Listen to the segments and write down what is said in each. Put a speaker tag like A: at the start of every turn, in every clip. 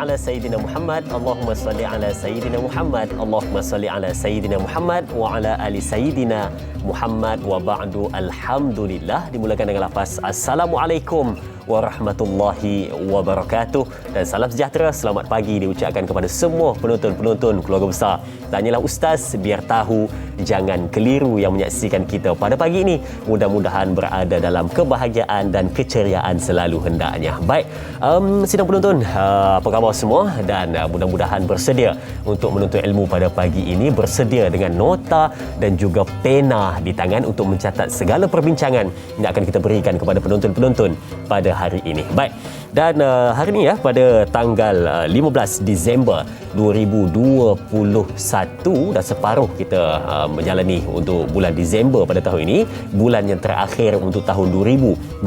A: ala Sayyidina Muhammad. Allahumma salli ala Sayyidina Muhammad. Allahumma salli ala Sayyidina Muhammad wa ala ali Sayyidina Muhammad wa ba'du. Alhamdulillah. Dimulakan dengan lafaz Assalamualaikum warahmatullahi wabarakatuh, dan salam sejahtera, selamat pagi diucapkan kepada semua penonton-penonton keluarga besar Tanyalah Ustaz, biar tahu jangan keliru yang menyaksikan kita pada pagi ini. Mudah-mudahan berada dalam kebahagiaan dan keceriaan selalu hendaknya. Baik, sidang penonton, apa khabar semua, dan mudah-mudahan bersedia untuk menuntut ilmu pada pagi ini, bersedia dengan nota dan juga pena di tangan untuk mencatat segala perbincangan yang akan kita berikan kepada penonton-penonton pada hari ini. Baik, dan hari ini pada tanggal 15 Disember 2021, dah separuh kita menjalani untuk bulan Disember pada tahun ini, bulan yang terakhir untuk tahun 2021,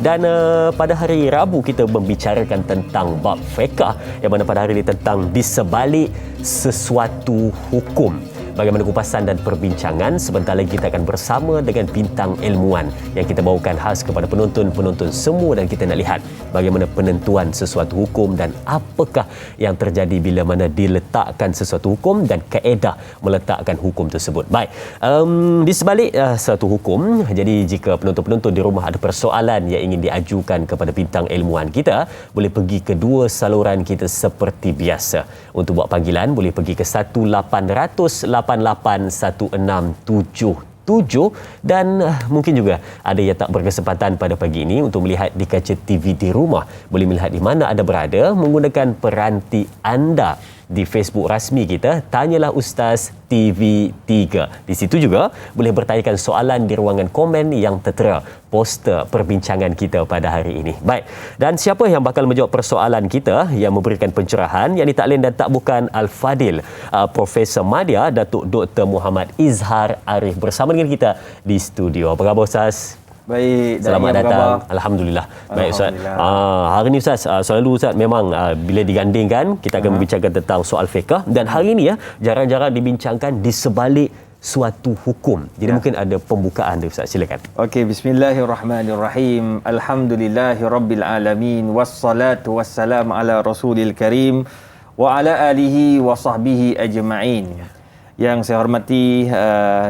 A: dan pada hari Rabu kita membicarakan tentang bab fiqh, yang mana pada hari ini tentang di sebalik sesuatu hukum. Bagaimana kupasan dan perbincangan. Sebentar lagi kita akan bersama dengan bintang ilmuwan yang kita bawakan khas kepada penonton-penonton semua, dan kita nak lihat bagaimana penentuan sesuatu hukum dan apakah yang terjadi bila mana diletakkan sesuatu hukum dan kaedah meletakkan hukum tersebut. Baik, di sebalik satu hukum, jadi jika penonton-penonton di rumah ada persoalan yang ingin diajukan kepada bintang ilmuwan kita, boleh pergi ke dua saluran kita seperti biasa. Untuk buat panggilan boleh pergi ke 1-800-881677, dan mungkin juga ada yang tak berkesempatan pada pagi ini untuk melihat di kaca TV di rumah, boleh melihat di mana anda berada menggunakan peranti anda di Facebook rasmi kita, Tanyalah Ustaz TV3. Di situ juga boleh bertanyakan soalan di ruangan komen yang tertera poster perbincangan kita pada hari ini. Baik, dan siapa yang bakal menjawab persoalan kita yang memberikan pencerahan, yang ni tak lain dan tak bukan Al-Fadil Profesor Madya Datuk Dr. Muhammad Izhar Arif bersama dengan kita di studio. Apa khabar Ustaz?
B: Baik,
A: selamat datang. Alhamdulillah. Baik Ustaz. Hari ini Ustaz, selalu Ustaz memang bila digandingkan kita akan membicarakan tentang soal fiqh, dan hari ini jarang-jarang dibincangkan di sebalik suatu hukum. Jadi mungkin ada pembukaan dia Ustaz, silakan.
B: Okey, bismillahirrahmanirrahim. Alhamdulillahirabbil alamin, wassalatu wassalamu ala rasulil karim wa ala alihi wa sahbihi ajma'in. Yang saya hormati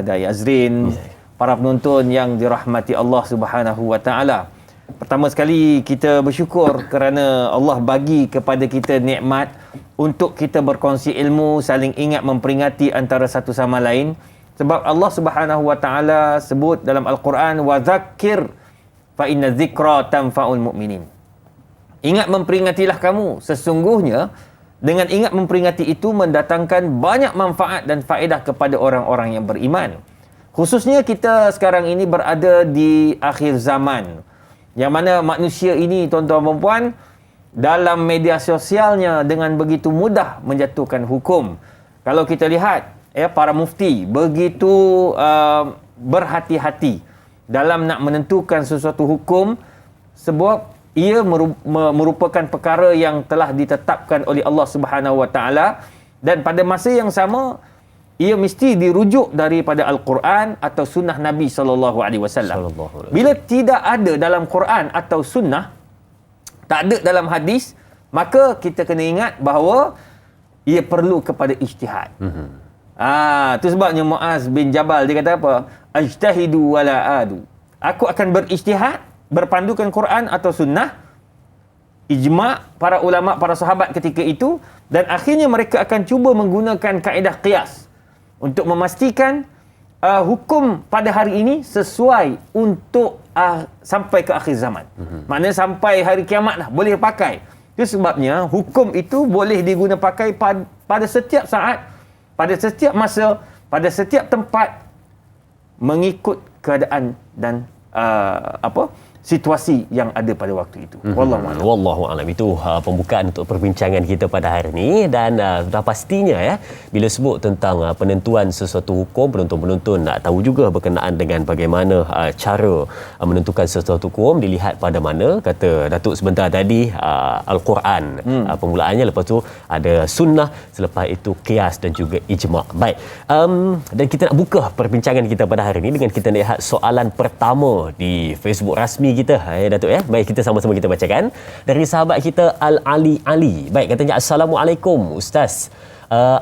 B: Dai Azrin, para penonton yang dirahmati Allah Subhanahu wa taala. Pertama sekali kita bersyukur kerana Allah bagi kepada kita nikmat untuk kita berkongsi ilmu, saling ingat memperingati antara satu sama lain. Sebab Allah Subhanahu wa taala sebut dalam Al-Quran, wa zakkir fa inna dzikra tanfa'ul mu'minin. Ingat memperingatilah kamu, sesungguhnya dengan ingat memperingati itu mendatangkan banyak manfaat dan faedah kepada orang-orang yang beriman. Khususnya kita sekarang ini berada di akhir zaman, yang mana manusia ini, tuan-tuan dan puan, dalam media sosialnya dengan begitu mudah menjatuhkan hukum. Kalau kita lihat para mufti begitu berhati-hati dalam nak menentukan sesuatu hukum, sebab ia merupakan perkara yang telah ditetapkan oleh Allah Subhanahu wa taala, dan pada masa yang sama ia mesti dirujuk daripada Al-Quran atau sunnah Nabi SAW. Bila tidak ada dalam Quran atau sunnah, tak ada dalam hadis, maka kita kena ingat bahawa ia perlu kepada ijtihad. Itu sebabnya Muaz bin Jabal dia kata apa? Ajtahidu wala adu. Aku akan berijtihad, berpandukan Quran atau sunnah, ijma' para ulama, para sahabat ketika itu, dan akhirnya mereka akan cuba menggunakan kaedah qiyas untuk memastikan hukum pada hari ini sesuai untuk sampai ke akhir zaman. Maknanya sampai hari kiamat lah boleh pakai. Itu sebabnya hukum itu boleh diguna pakai pada setiap saat, pada setiap masa, pada setiap tempat, mengikut keadaan dan situasi yang ada pada waktu itu.
A: Wallahu a'lam. Itu pembukaan untuk perbincangan kita pada hari ini, dan sudah pastinya bila sebut tentang penentuan sesuatu hukum, penonton-penonton nak tahu juga berkenaan dengan bagaimana cara menentukan sesuatu hukum, dilihat pada mana, kata Datuk sebentar tadi, Al-Quran permulaannya, lepas tu ada sunnah, selepas itu qiyas dan juga ijma'. Baik, dan kita nak buka perbincangan kita pada hari ini dengan kita lihat soalan pertama di Facebook rasmi diri kita, Datuk ya. Baik, kita sama-sama kita bacakan dari sahabat kita Al-Ali Ali. Baik, katanya Assalamualaikum Ustaz.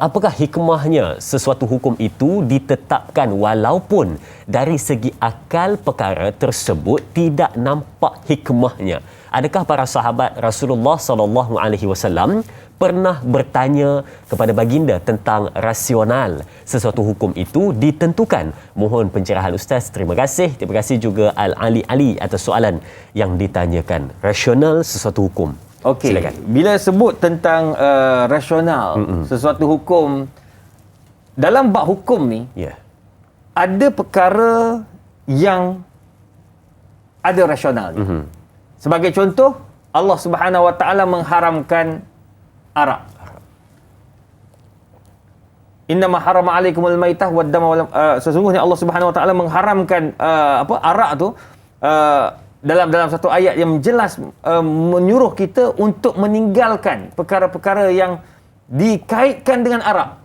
A: Apakah hikmahnya sesuatu hukum itu ditetapkan walaupun dari segi akal perkara tersebut tidak nampak hikmahnya? Adakah para sahabat Rasulullah SAW pernah bertanya kepada baginda tentang rasional sesuatu hukum itu ditentukan? Mohon pencerahan Ustaz. Terima kasih. Terima kasih juga Al-Ali Ali atas soalan yang ditanyakan. Rasional sesuatu hukum.
B: Okey.
A: Silakan.
B: Bila sebut tentang rasional sesuatu hukum, dalam bab hukum ni ada perkara yang ada rasional. Sebagai contoh, Allah Subhanahu Wa Taala mengharamkan arak. Innama harama alaikumul maitah wad dama wal sesungguhnya Allah Subhanahu Wa Taala mengharamkan arak tu dalam satu ayat yang jelas menyuruh kita untuk meninggalkan perkara-perkara yang dikaitkan dengan arak.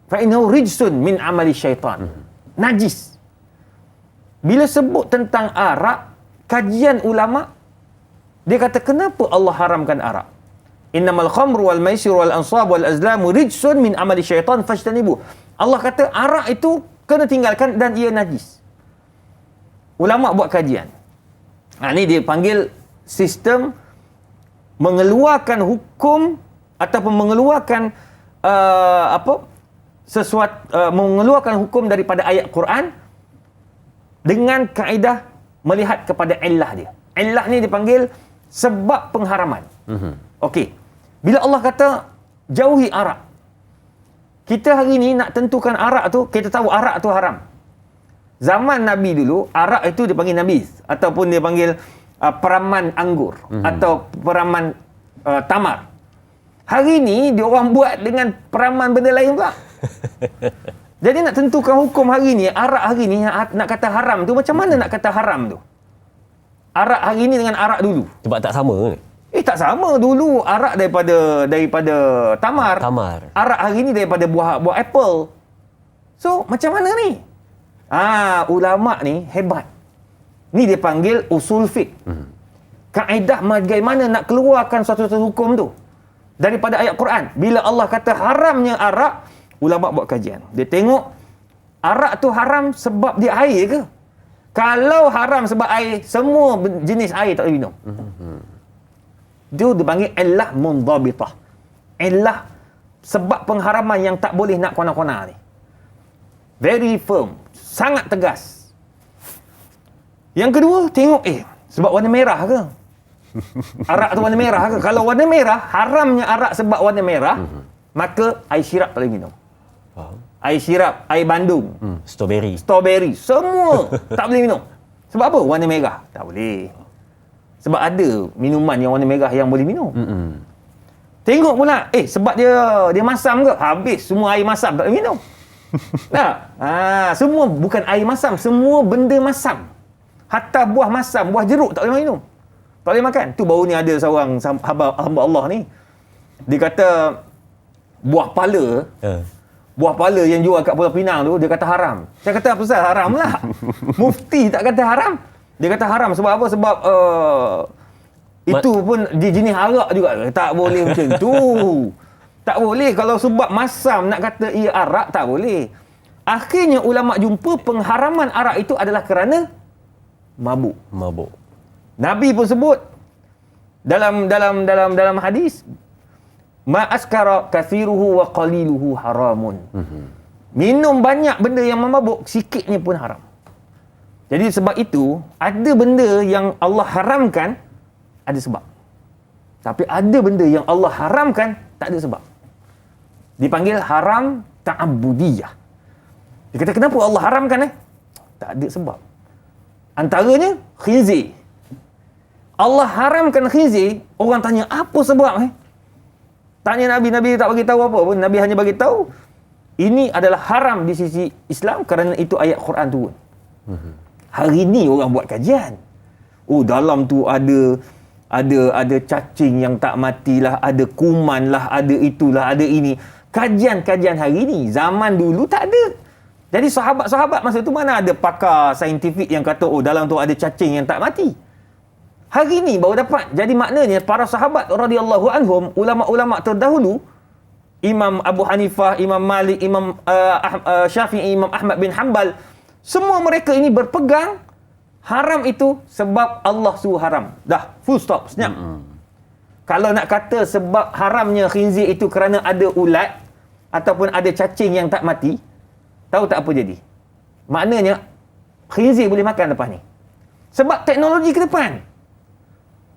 B: Fa innahu rijsun min amali syaitan. Najis. Bila sebut tentang arak, kajian ulama dia kata kenapa Allah haramkan arak? Innamal khamru wal maisir wal ansab wal azlam rijsun min amali syaitan fajtanibu. Allah kata arak itu kena tinggalkan dan ia najis. Ulama buat kajian. Ini dia panggil sistem mengeluarkan hukum ataupun mengeluarkan mengeluarkan hukum daripada ayat Quran dengan kaedah melihat kepada illah dia. Illah ni dipanggil sebab pengharaman. Okey. Bila Allah kata jauhi arak. Kita hari ni nak tentukan arak tu, kita tahu arak tu haram. Zaman Nabi dulu, arak itu dipanggil nabis ataupun dia panggil peraman anggur atau peraman tamar. Hari ni dia orang buat dengan peraman benda lain pula. Jadi nak tentukan hukum hari ni, arak hari ni nak kata haram tu macam mana nak kata haram tu? Arak hari ni dengan arak dulu.
A: Sebab tak sama ni.
B: Tak sama. Dulu arak daripada tamar. Arak hari ni daripada buah apple. So macam mana ni? Ulama ni hebat. Ni dia panggil usul fiqh. Kaedah bagaimana nak keluarkan suatu hukum tu daripada ayat Quran. Bila Allah kata haramnya arak, ulama buat kajian. Dia tengok arak tu haram sebab dia air ke? Kalau haram sebab air, semua jenis air tak boleh minum. Dia dipanggil illah mundhabitah. Illah sebab pengharaman yang tak boleh nak kona-kona ni. Very firm, sangat tegas. Yang kedua, tengok sebab warna merah ke? Arak tu warna merah ke? Kalau warna merah, haramnya arak sebab warna merah, maka air syirap tak boleh minum. Air syirap, air bandung, strawberry, semua tak boleh minum. Sebab apa? Warna merah. Tak boleh. Sebab ada minuman yang warna merah yang boleh minum. Tengok pula, sebab dia masam ke? Habis semua air masam tak boleh minum. Semua bukan air masam, semua benda masam. Hatta buah masam, buah jeruk tak boleh minum. Tak boleh makan. Tu baru ni ada seorang hamba Allah ni. Dia kata buah pala yang jual kat Pulau Pinang tu, dia kata haram. Saya kata apa pasal haram lah? Mufti tak kata haram. Dia kata haram sebab apa? Sebab itu pun jenis arak juga. Tak boleh macam tu. Tak boleh. Kalau sebab masam nak kata ia arak, tak boleh. Akhirnya ulama jumpa pengharaman arak itu adalah kerana mabuk. Nabi pun sebut dalam hadis, ma askara kathiruhu wa qaliluhu haramun. Minum banyak benda yang memabuk, sikitnya pun haram. Jadi sebab itu, ada benda yang Allah haramkan, ada sebab. Tapi ada benda yang Allah haramkan, tak ada sebab. Dipanggil haram ta'abudiyah. Dia kata, kenapa Allah haramkan? Tak ada sebab. Antaranya, khinzir. Allah haramkan khinzir, orang tanya, apa sebab? Tanya Nabi, Nabi tak bagi tahu apa pun. Nabi hanya bagi tahu, ini adalah haram di sisi Islam kerana itu ayat Quran turun. Hari ni orang buat kajian. Dalam tu ada cacing yang tak matilah, ada kuman lah, ada itulah, ada ini. Kajian-kajian hari ni. Zaman dulu tak ada. Jadi sahabat-sahabat masa tu mana ada pakar saintifik yang kata dalam tu ada cacing yang tak mati. Hari ni baru dapat. Jadi maknanya para sahabat radhiyallahu anhum, ulama-ulama terdahulu, Imam Abu Hanifah, Imam Malik, Imam Syafi'i, Imam Ahmad bin Hanbal, semua mereka ini berpegang haram itu sebab Allah suruh haram. Dah, full stop, senyap. Kalau nak kata sebab haramnya khinzir itu kerana ada ulat ataupun ada cacing yang tak mati, tahu tak apa jadi? Maknanya khinzir boleh makan lepas ni. Sebab teknologi ke depan.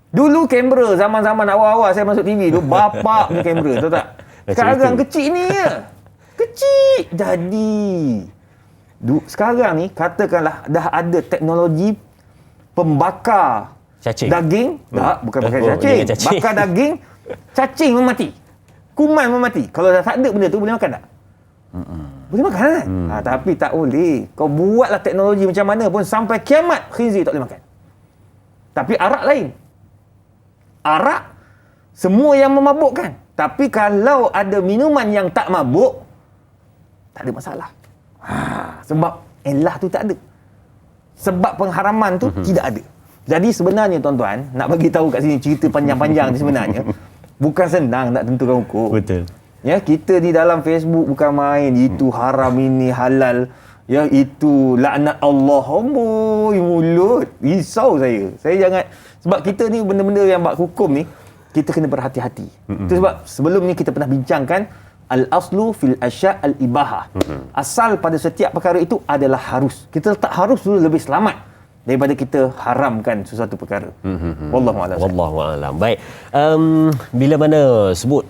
B: Dulu kamera zaman-zaman awal-awal saya masuk TV tu bapak punya kamera, tahu tak? Sekarang kecil ni je. Kecil. Jadi sekarang ni katakanlah dah ada teknologi pembakar
A: cacing.
B: Daging, tak, bukan bakar cacing. Bakar daging, cacing memati. Kuman memati. Kalau dah tak ada benda tu, boleh makan tak? Boleh makan kan? Tapi tak boleh. Kau buatlah teknologi macam mana pun, sampai kiamat, khinzir tak boleh makan. Tapi arak lain. Arak, semua yang memabukkan. Tapi kalau ada minuman yang tak mabuk, tak ada masalah. Sebab elah tu tak ada. Sebab pengharaman tu tidak ada. Jadi sebenarnya tuan-tuan, nak bagi tahu kat sini cerita panjang-panjang ni sebenarnya bukan senang nak tentukan hukum.
A: Betul.
B: Ya, kita di dalam Facebook bukan main, itu haram, ini halal. Ya, itu laknat Allah. Amboi, mulut. Risau saya. Saya jangan, sebab kita ni benda-benda yang bab hukum ni, kita kena berhati-hati. Itu sebab sebelum ni kita pernah bincangkan al-aslu fil asya' al-ibahah. Asal pada setiap perkara itu adalah harus. Kita letak harus dulu lebih selamat daripada kita haramkan sesuatu perkara. Wallahu a'lam.
A: Wallahu a'lam. Baik. Bila mana sebut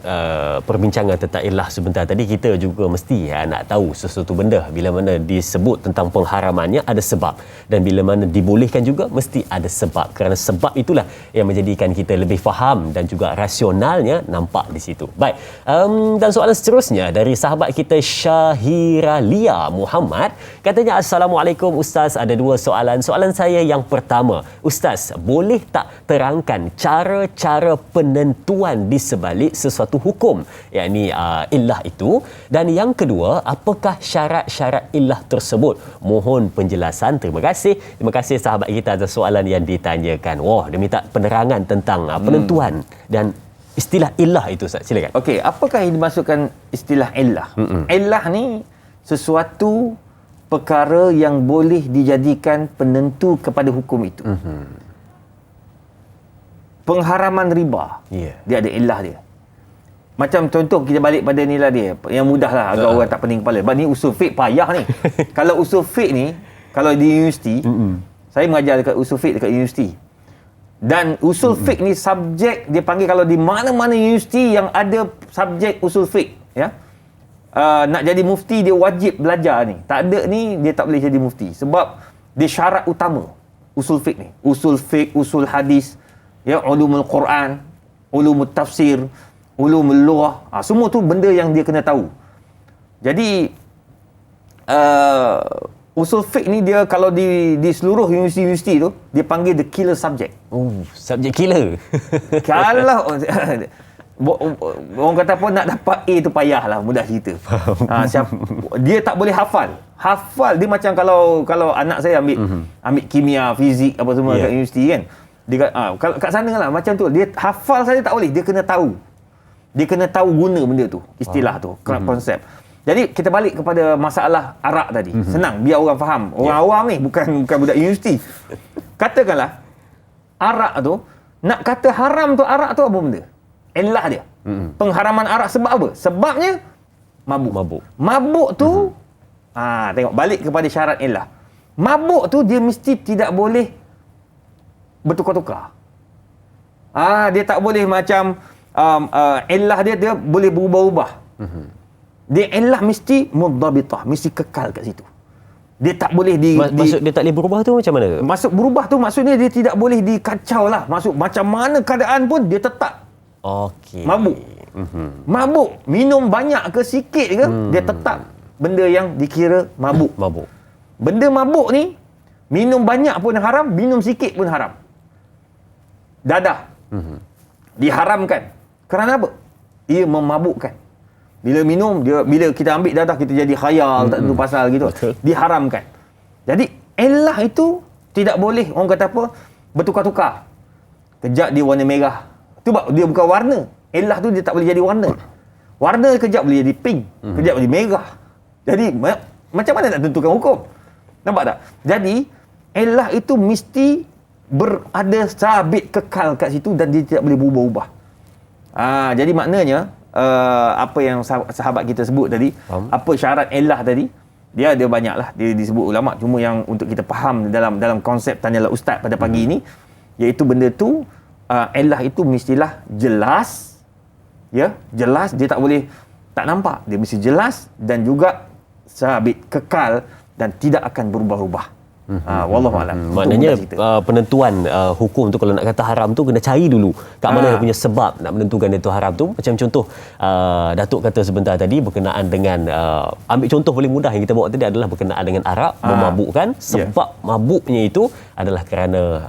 A: perbincangan tentang ilah sebentar tadi, kita juga mesti nak tahu sesuatu benda. Bila mana disebut tentang pengharamannya, ada sebab. Dan bila mana dibolehkan juga, mesti ada sebab. Kerana sebab itulah yang menjadikan kita lebih faham dan juga rasionalnya nampak di situ. Baik. Dan soalan seterusnya dari sahabat kita Syahiralia Muhammad. Katanya, Assalamualaikum Ustaz, ada dua soalan. Soalan saya yang pertama, Ustaz, boleh tak terangkan cara-cara penentuan di sebalik sesuatu hukum, yakni illah itu? Dan yang kedua, apakah syarat-syarat illah tersebut? Mohon penjelasan. Terima kasih. Terima kasih sahabat kita atas soalan yang ditanyakan. Wah, dia minta penerangan tentang penentuan dan istilah illah itu, Ustaz. Silakan.
B: Okey, apakah yang dimaksudkan istilah illah? Illah ni sesuatu perkara yang boleh dijadikan penentu kepada hukum itu. Pengharaman riba, dia ada illah dia. Macam contoh, kita balik pada nilai dia yang mudah lah, agak orang tak pening kepala. Sebab ni usul fiqh payah ni. Kalau usul fiqh ni, kalau di universiti, saya mengajar dekat usul fiqh dekat universiti. Dan usul fiqh ni subjek, dia panggil kalau di mana-mana universiti yang ada subjek usul fiqh, ya, nak jadi mufti dia wajib belajar ni. Tak ada ni, dia tak boleh jadi mufti. Sebab dia syarat utama usul fiqh ni. Usul fiqh, usul hadis, ya, ulumul Quran, ulumul tafsir, ulumul lughah. Semua tu benda yang dia kena tahu. Jadi usul fiqh ni dia kalau di seluruh universiti tu dia panggil the killer subject.
A: Subjek killer.
B: Kalau orang kata apa, nak dapat A tu payahlah, mudah cerita. Dia tak boleh hafal. Dia macam kalau anak saya ambil kimia, fizik apa semua kat universiti kan. Dia kalau kat sana lah macam tu. Dia hafal saja tak boleh, dia kena tahu. Dia kena tahu guna benda tu, istilah tu, konsep. Jadi kita balik kepada masalah arak tadi. Senang biar orang faham. Orang awam ni bukan budak universiti. Katakanlah arak tu, nak kata haram tu arak tu apa benda? Illah dia. Pengharaman arak sebab apa? Sebabnya mabuk. Mabuk tu tengok balik kepada syarat illah. Mabuk tu dia mesti tidak boleh bertukar-tukar. Dia tak boleh macam illah dia boleh berubah-ubah. Dia illah mesti mudhabitah, mesti kekal kat situ. Dia tak boleh
A: maksud dia tak boleh berubah tu macam mana?
B: Maksud berubah tu maksudnya dia tidak boleh dikacau lah. Maksud macam mana keadaan pun dia tetap.
A: Okey.
B: Mabuk. Mabuk, minum banyak ke sikit ke, dia tetap benda yang dikira mabuk. Benda mabuk ni, minum banyak pun haram, minum sikit pun haram. Dadah diharamkan. Kerana apa? Ia memabukkan. Bila minum, bila kita ambil dah kita jadi khayal, tak tentu pasal gitu.
A: Betul.
B: Diharamkan. Jadi elah itu tidak boleh, orang kata apa, bertukar-tukar. Kejap dia warna merah. Tu sebab dia bukan warna. Elah tu dia tak boleh jadi warna. Warna kejap boleh jadi pink, kejap boleh merah. Jadi macam mana nak tentukan hukum? Nampak tak? Jadi elah itu mesti berada sabit kekal kat situ dan dia tidak boleh berubah-ubah. Jadi maknanya apa yang sahabat kita sebut tadi, apa syarat elah tadi, dia ada banyaklah dia disebut ulama, cuma yang untuk kita faham dalam konsep tanyalah ustaz pada pagi ini, iaitu benda tu elah itu mestilah jelas, ya, jelas, dia tak boleh tak nampak, dia mesti jelas dan juga sabit kekal dan tidak akan berubah-ubah. Wallahualam.
A: Maknanya penentuan hukum tu, kalau nak kata haram tu, kena cari dulu kat mana dia punya sebab nak menentukan itu haram tu. Macam contoh Datuk kata sebentar tadi berkenaan dengan ambil contoh paling mudah yang kita bawa tadi adalah berkenaan dengan arak, memabukkan. Sebab mabuknya itu adalah kerana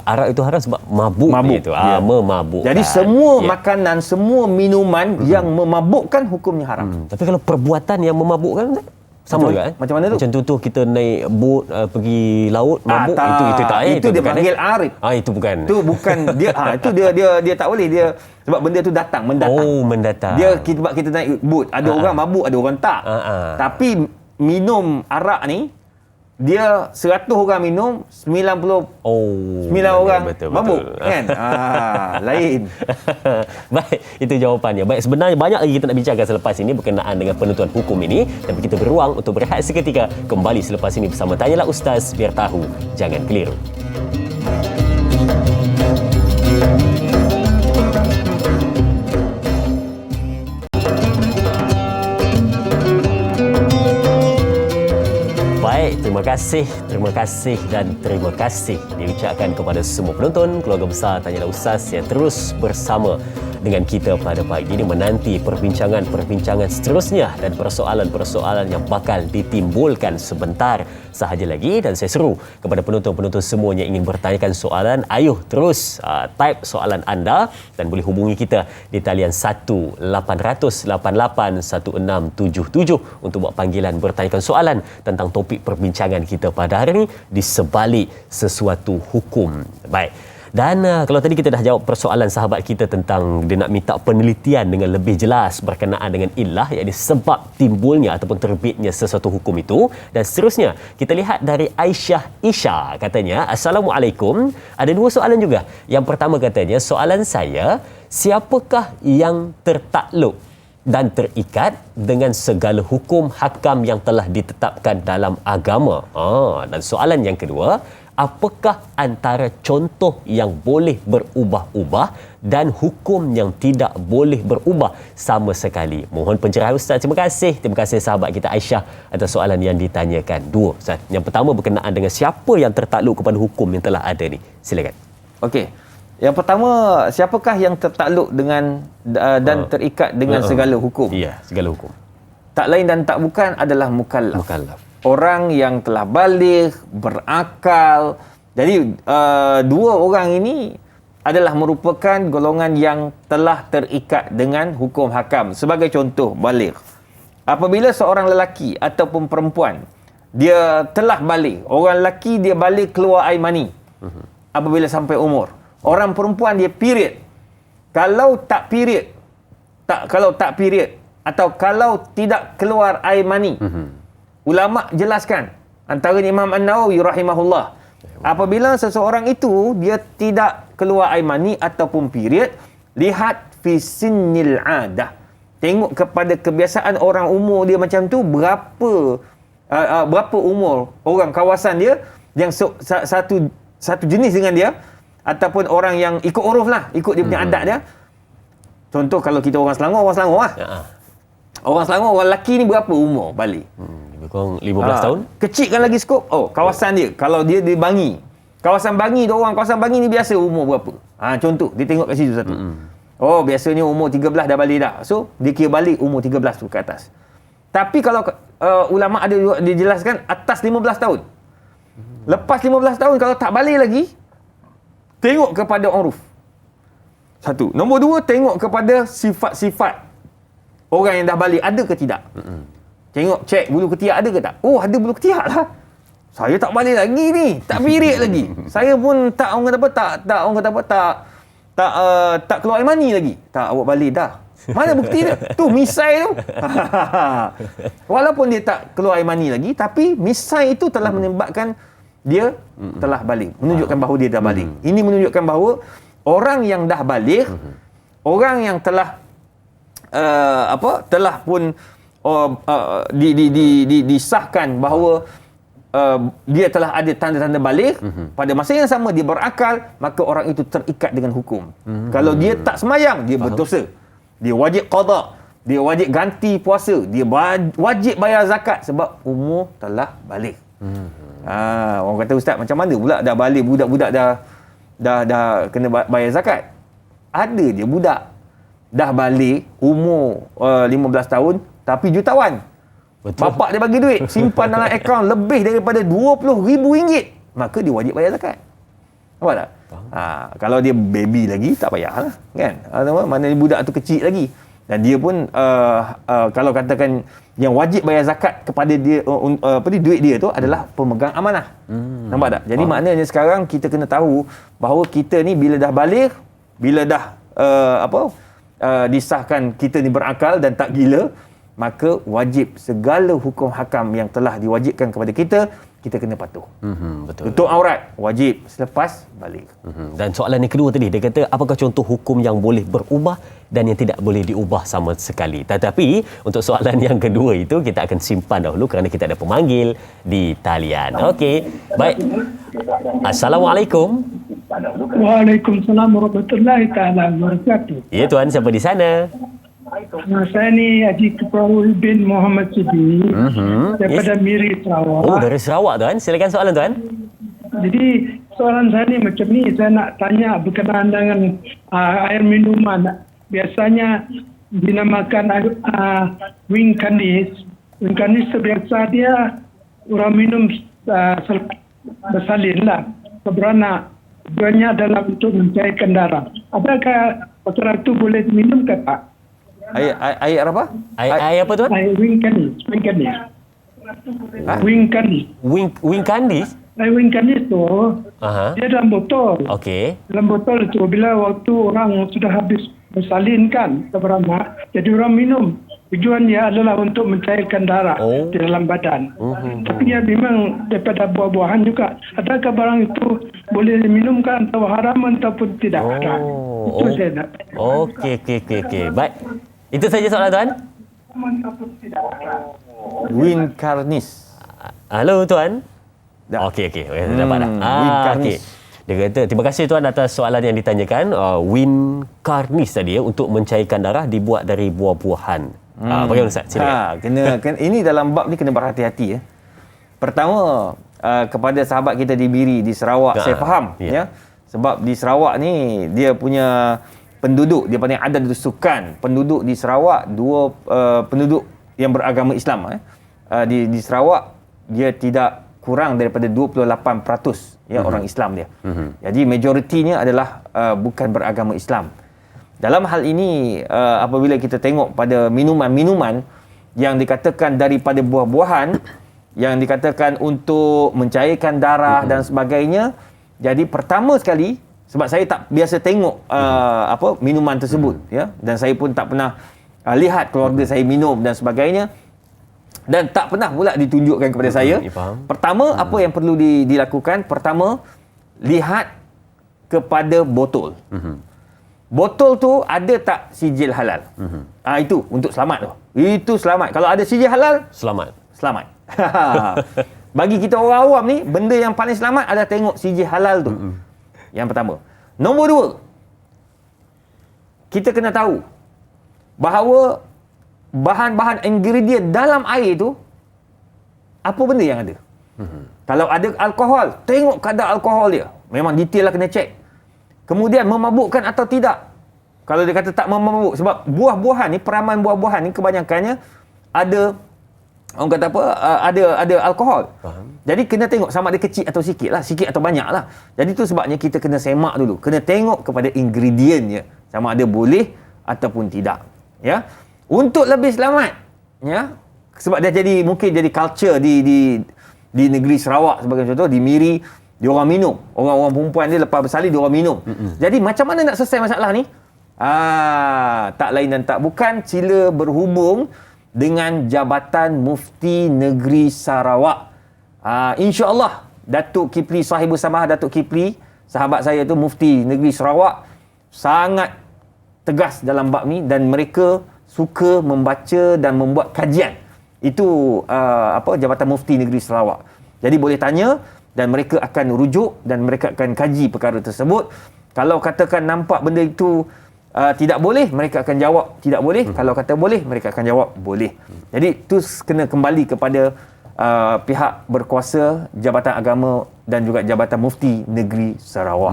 A: arak itu haram sebab mabuk itu. Memabukkan.
B: Jadi semua makanan, semua minuman yang memabukkan hukumnya haram.
A: Tapi kalau perbuatan yang memabukkan sama juga
B: Macam mana tu?
A: Macam tu kita naik bot pergi laut mabuk, itu tak
B: itu dia panggil arif.
A: Itu bukan.
B: Itu bukan dia itu dia tak boleh, dia sebab benda tu mendatang.
A: Mendatang.
B: Dia kita naik bot, ada orang mabuk, ada orang tak. Tapi minum arak ni dia 100 orang minum, 90 orang
A: betul.
B: mabuk kan. Lain.
A: Baik, itu jawapannya. Baik, sebenarnya banyak lagi kita nak bincangkan selepas ini berkenaan dengan penentuan hukum ini, tapi kita beruang untuk berehat seketika. Kembali selepas ini bersama Tanyalah Ustaz, biar tahu jangan keliru. Terima kasih dan terima kasih diucapkan kepada semua penonton keluarga besar Tanyalah Ustaz yang terus bersama dengan kita pada pagi ini, menanti perbincangan seterusnya dan persoalan-persoalan yang bakal ditimbulkan sebentar sahaja lagi. Dan saya seru kepada penonton-penonton semua yang ingin bertanyakan soalan, ayuh terus type soalan anda dan boleh hubungi kita di talian 1-800-88-1677 untuk buat panggilan bertanyakan soalan tentang topik perbincangan kita pada hari ini di sebalik sesuatu hukum. Baik. Dan kalau tadi kita dah jawab persoalan sahabat kita tentang dia nak minta penelitian dengan lebih jelas berkenaan dengan illah, iaitu sebab timbulnya ataupun terbitnya sesuatu hukum itu. Dan seterusnya kita lihat dari Aisyah Isha, katanya, Assalamualaikum, ada dua soalan juga. Yang pertama katanya, soalan saya, siapakah yang tertakluk dan terikat dengan segala hukum hakam yang telah ditetapkan dalam agama? Dan soalan yang kedua, apakah antara contoh yang boleh berubah-ubah dan hukum yang tidak boleh berubah sama sekali? Mohon pencerahan Ustaz. Terima kasih sahabat kita Aisyah atas soalan yang ditanyakan. Dua, Ustaz. Yang pertama berkenaan dengan siapa yang tertakluk kepada hukum yang telah ada ni. Silakan.
B: Okey. Yang pertama, siapakah yang tertakluk dengan dan terikat dengan segala hukum?
A: Ya, segala hukum.
B: Tak lain dan tak bukan adalah mukallaf. Orang yang telah baligh, berakal. Jadi dua orang ini adalah merupakan golongan yang telah terikat dengan hukum hakam. Sebagai contoh, baligh. Apabila seorang lelaki ataupun perempuan dia telah baligh, orang lelaki dia baligh keluar air mani apabila sampai umur. Orang perempuan dia period. Kalau tak period atau kalau tidak keluar air mani, ulama jelaskan, antara Imam An-Nawawi rahimahullah, apabila seseorang itu dia tidak keluar air mani ataupun period, lihat fi sinnil adah, tengok kepada kebiasaan orang umur dia macam tu, berapa umur orang kawasan dia yang satu jenis dengan dia, ataupun orang yang ikut uruf lah, ikut dia punya adat dia. Contoh kalau kita orang Selangor lah. Orang Selangor, orang lelaki ni berapa umur balik?
A: Lebih kurang 15 tahun.
B: Kecilkan lagi skop. Kawasan dia. Kalau dia di Bangi. Kawasan Bangi tu, orang kawasan Bangi ni biasa umur berapa? Dia tengok kat situ satu. Biasanya umur 13 dah balik dah. So, dia kira balik umur 13 tu ke atas. Tapi kalau ulama ada juga dijelaskan atas 15 tahun. Lepas 15 tahun kalau tak balik lagi, tengok kepada uruf. Satu. Nombor dua, tengok kepada sifat-sifat orang yang dah balik ada ke tidak. Tengok, cek bulu ketiak ada ke tak? Oh, ada bulu ketiak lah. Saya tak balik lagi ni, tak birik lagi. Saya pun tak orang kata apa, tak keluar air mani lagi. Tak, awak balik dah. Mana bukti dia? Tu misai tu. Walaupun dia tak keluar air mani lagi, tapi misai itu telah menyebabkan dia telah balik. Menunjukkan bahawa dia dah balik. Ini menunjukkan bahawa orang yang dah balik, orang yang telah telah pun disahkan bahawa dia telah ada tanda-tanda balik, pada masa yang sama dia berakal, maka orang itu terikat dengan hukum. Kalau dia tak semayang, dia berdosa. Dia wajib qada, dia wajib ganti puasa, dia wajib bayar zakat sebab umur telah balik. Orang kata, ustaz, macam mana pula dah balik budak-budak dah kena bayar zakat? Ada je budak dah balik umur 15 tahun tapi jutawan. Betul. Bapak dia bagi duit, simpan dalam akaun lebih daripada RM20,000, maka dia wajib bayar zakat. Nampak tak? Kalau dia baby lagi, tak payahlah, kan? Mana budak tu kecil lagi. Dan dia pun, kalau katakan yang wajib bayar zakat kepada dia, duit dia tu adalah pemegang amanah. Nampak tak? Jadi maknanya sekarang kita kena tahu bahawa kita ni bila dah balik, bila dah disahkan kita ni berakal dan tak gila, maka wajib segala hukum hakam yang telah diwajibkan kepada kita kena patuh.
A: Betul.
B: Tutup aurat wajib selepas balik.
A: Dan soalan yang kedua tadi, dia kata apakah contoh hukum yang boleh berubah dan yang tidak boleh diubah sama sekali. Tetapi untuk soalan yang kedua itu kita akan simpan dahulu kerana kita ada pemanggil di talian. Okey, baik. Assalamualaikum.
C: Waalaikumsalam warahmatullahi taala wabarakatuh.
A: Ya tuan, siapa di sana?
C: Saya ni Haji Kiprul bin Muhammad Sidi daripada Miri, Sarawak.
A: Oh, dari Sarawak tuan. Silakan soalan tuan.
C: Jadi soalan saya ni macam ni, saya nak tanya berkenaan dengan air minuman. Biasanya dinamakan wing kanis. Wing kanis biasa dia orang minum bersalin lah. Sebenarnya tujuannya adalah untuk mencairkan darah. Adakah perkara itu boleh diminum ke tak?
B: Air apa?
A: Air apa tuan?
C: Air wing kanis. Wing kanis. Wing kanis.
A: Wing kandis?
C: Air wing kanis tu, dia dalam botol.
A: Okey.
C: Dalam botol itu, bila waktu orang sudah habis bersalin kan, sebenarnya, jadi orang minum. Tujuannya adalah untuk mencairkan darah di dalam badan. Tapi dia memang daripada buah-buahan juga. Adakah barang itu boleh diminumkan atau haram ataupun tidak? Itu saya nak.
A: Okey. Baik. Itu saja soalan tuan.
B: Win Karnis.
A: Halo tuan.
B: Dah.
A: Okey. Dapat dah.
B: Win Karnis.
A: Dia kata, terima kasih tuan atas soalan yang ditanyakan. Win Karnis tadi untuk mencairkan darah dibuat dari buah-buahan. Bagaimana Ustaz?
B: Kena ini dalam bab ni kena berhati-hati ya. Pertama, kepada sahabat kita di Miri, di Sarawak, saya faham ya. Sebab di Sarawak ni dia punya penduduk, dia panggil adad sukan penduduk di Sarawak, penduduk yang beragama Islam di Sarawak dia tidak kurang daripada 28% ya orang Islam dia. Jadi majoritinya adalah bukan beragama Islam. Dalam hal ini apabila kita tengok pada minuman-minuman yang dikatakan daripada buah-buahan, yang dikatakan untuk mencairkan darah dan sebagainya, jadi pertama sekali, sebab saya tak biasa tengok minuman tersebut ya, dan saya pun tak pernah lihat keluarga saya minum dan sebagainya, dan tak pernah pula ditunjukkan kepada saya. Pertama, apa yang perlu dilakukan? Pertama, lihat kepada botol. Botol tu ada tak sijil halal? Itu untuk selamat tu. Itu selamat. Kalau ada sijil halal, selamat. Bagi kita orang awam ni, benda yang paling selamat adalah tengok sijil halal tu. Yang pertama. Nombor dua, kita kena tahu bahawa bahan-bahan ingredient dalam air tu, apa benda yang ada. Kalau ada alkohol, tengok kadar alkohol dia. Memang detail lah, kena cek. Kemudian memabukkan atau tidak. Kalau dia kata tak memabuk, sebab buah-buahan ni, peraman buah-buahan ni kebanyakannya ada, orang kata apa, ada alkohol. Jadi kena tengok sama ada kecil atau sikit lah, sikit atau banyak lah. Jadi tu sebabnya kita kena semak dulu, kena tengok kepada ingredientnya, sama ada boleh ataupun tidak. Ya. Untuk lebih selamat, ya, sebab dia mungkin jadi culture di negeri Sarawak sebagai contoh, di Miri, dia orang minum. Orang-orang perempuan dia lepas bersalin, dia orang minum. Jadi macam mana nak selesai masalah ni? Tak lain dan tak bukan, sila berhubung dengan Jabatan Mufti Negeri Sarawak. InsyaAllah Datuk Kipli Sahibul Samah, Datuk Kipli, sahabat saya tu, Mufti Negeri Sarawak, sangat tegas dalam bab ni dan mereka suka membaca dan membuat kajian. Itu Jabatan Mufti Negeri Sarawak. Jadi boleh tanya dan mereka akan rujuk dan mereka akan kaji perkara tersebut. Kalau katakan nampak benda itu tidak boleh, mereka akan jawab tidak boleh. Kalau kata boleh, mereka akan jawab boleh. Jadi itu kena kembali kepada pihak berkuasa, Jabatan Agama dan juga Jabatan Mufti Negeri Sarawak.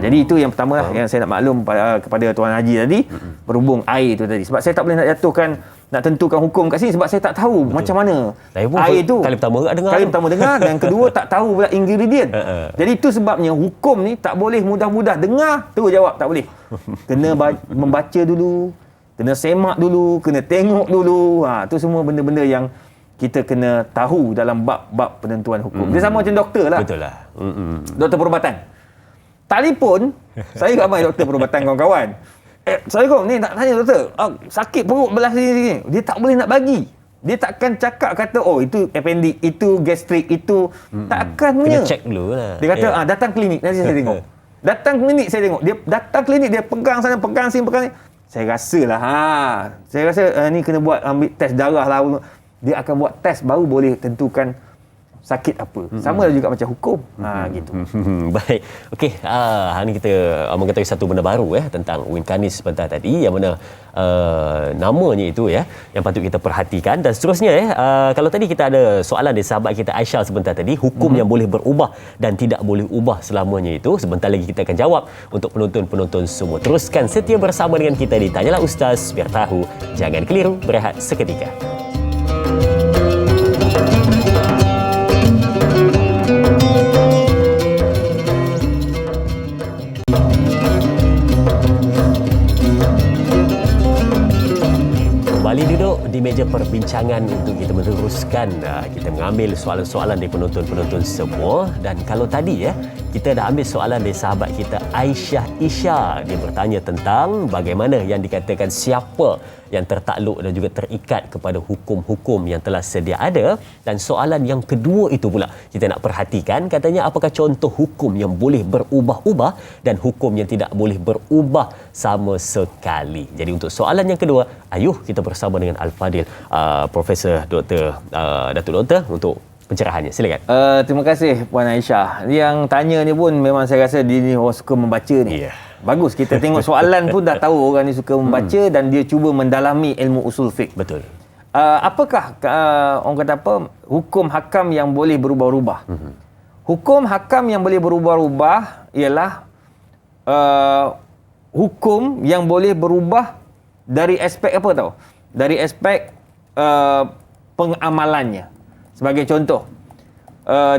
B: Jadi itu yang pertama lah yang saya nak maklum kepada Tuan Haji tadi, berhubung air tu tadi. Sebab saya tak boleh nak jatuhkan, nak tentukan hukum kat sini sebab saya tak tahu macam mana air tu.
A: Kali pertama dengar
B: dan kedua tak tahu pula ingredient. Jadi itu sebabnya hukum ni tak boleh mudah-mudah dengar terus jawab, tak boleh. Kena membaca dulu, kena semak dulu, kena tengok dulu. Tu semua benda-benda yang kita kena tahu dalam bab-bab penentuan hukum. Dia sama macam doktor lah.
A: Betul lah.
B: Doktor perubatan. Telefon, saya ramai doktor perubatan kawan-kawan. Assalamualaikum, ni nak tanya doktor, sakit perut belah sini. Dia tak boleh nak bagi. Dia takkan cakap kata, itu appendix, itu gastrik, itu. Takkan punya.
A: Kena check dulu lah.
B: Dia kata, datang klinik, nanti saya tengok. Datang klinik, saya tengok. Dia datang klinik, dia pegang sana, pegang sini, pegang ni. Saya rasa lah, saya rasa ni kena buat ambil test darah lah. Dia akan buat test baru boleh tentukan sakit apa. Sama juga macam hukum. Gitu.
A: Baik. Okey, hari ni kita mengetahui satu benda baru tentang Win Kanis sebentar tadi, yang mana namanya itu yang patut kita perhatikan. Dan seterusnya kalau tadi kita ada soalan dari sahabat kita Aisyah sebentar tadi, hukum yang boleh berubah dan tidak boleh ubah selamanya itu, sebentar lagi kita akan jawab untuk penonton-penonton semua. Teruskan setia bersama dengan kita di Tanyalah Ustaz, biar tahu, jangan keliru, berehat seketika. Kembali duduk di meja perbincangan untuk kita meneruskan, kita mengambil soalan-soalan dari penonton-penonton semua. Dan kalau tadi kita dah ambil soalan dari sahabat kita Aisyah Isya. Dia bertanya tentang bagaimana yang dikatakan siapa yang tertakluk dan juga terikat kepada hukum-hukum yang telah sedia ada. Dan soalan yang kedua itu pula kita nak perhatikan, katanya apakah contoh hukum yang boleh berubah-ubah dan hukum yang tidak boleh berubah sama sekali. Jadi untuk soalan yang kedua, ayuh kita bersama dengan Al-Fadil Profesor Dr. Datuk Doktor untuk pencerahannya. Silakan.
B: Terima kasih Puan Aisyah. Yang tanya ni pun memang saya rasa dia ni orang suka membaca ni. Bagus, kita tengok soalan pun dah tahu orang ni suka membaca dan dia cuba mendalami ilmu usul fiqh.
A: Betul.
B: Apakah orang kata apa, hukum hakam yang boleh berubah-ubah? Hukum hakam yang boleh berubah-ubah ialah hukum yang boleh berubah dari aspek apa tahu? Dari aspek pengamalannya. Sebagai contoh,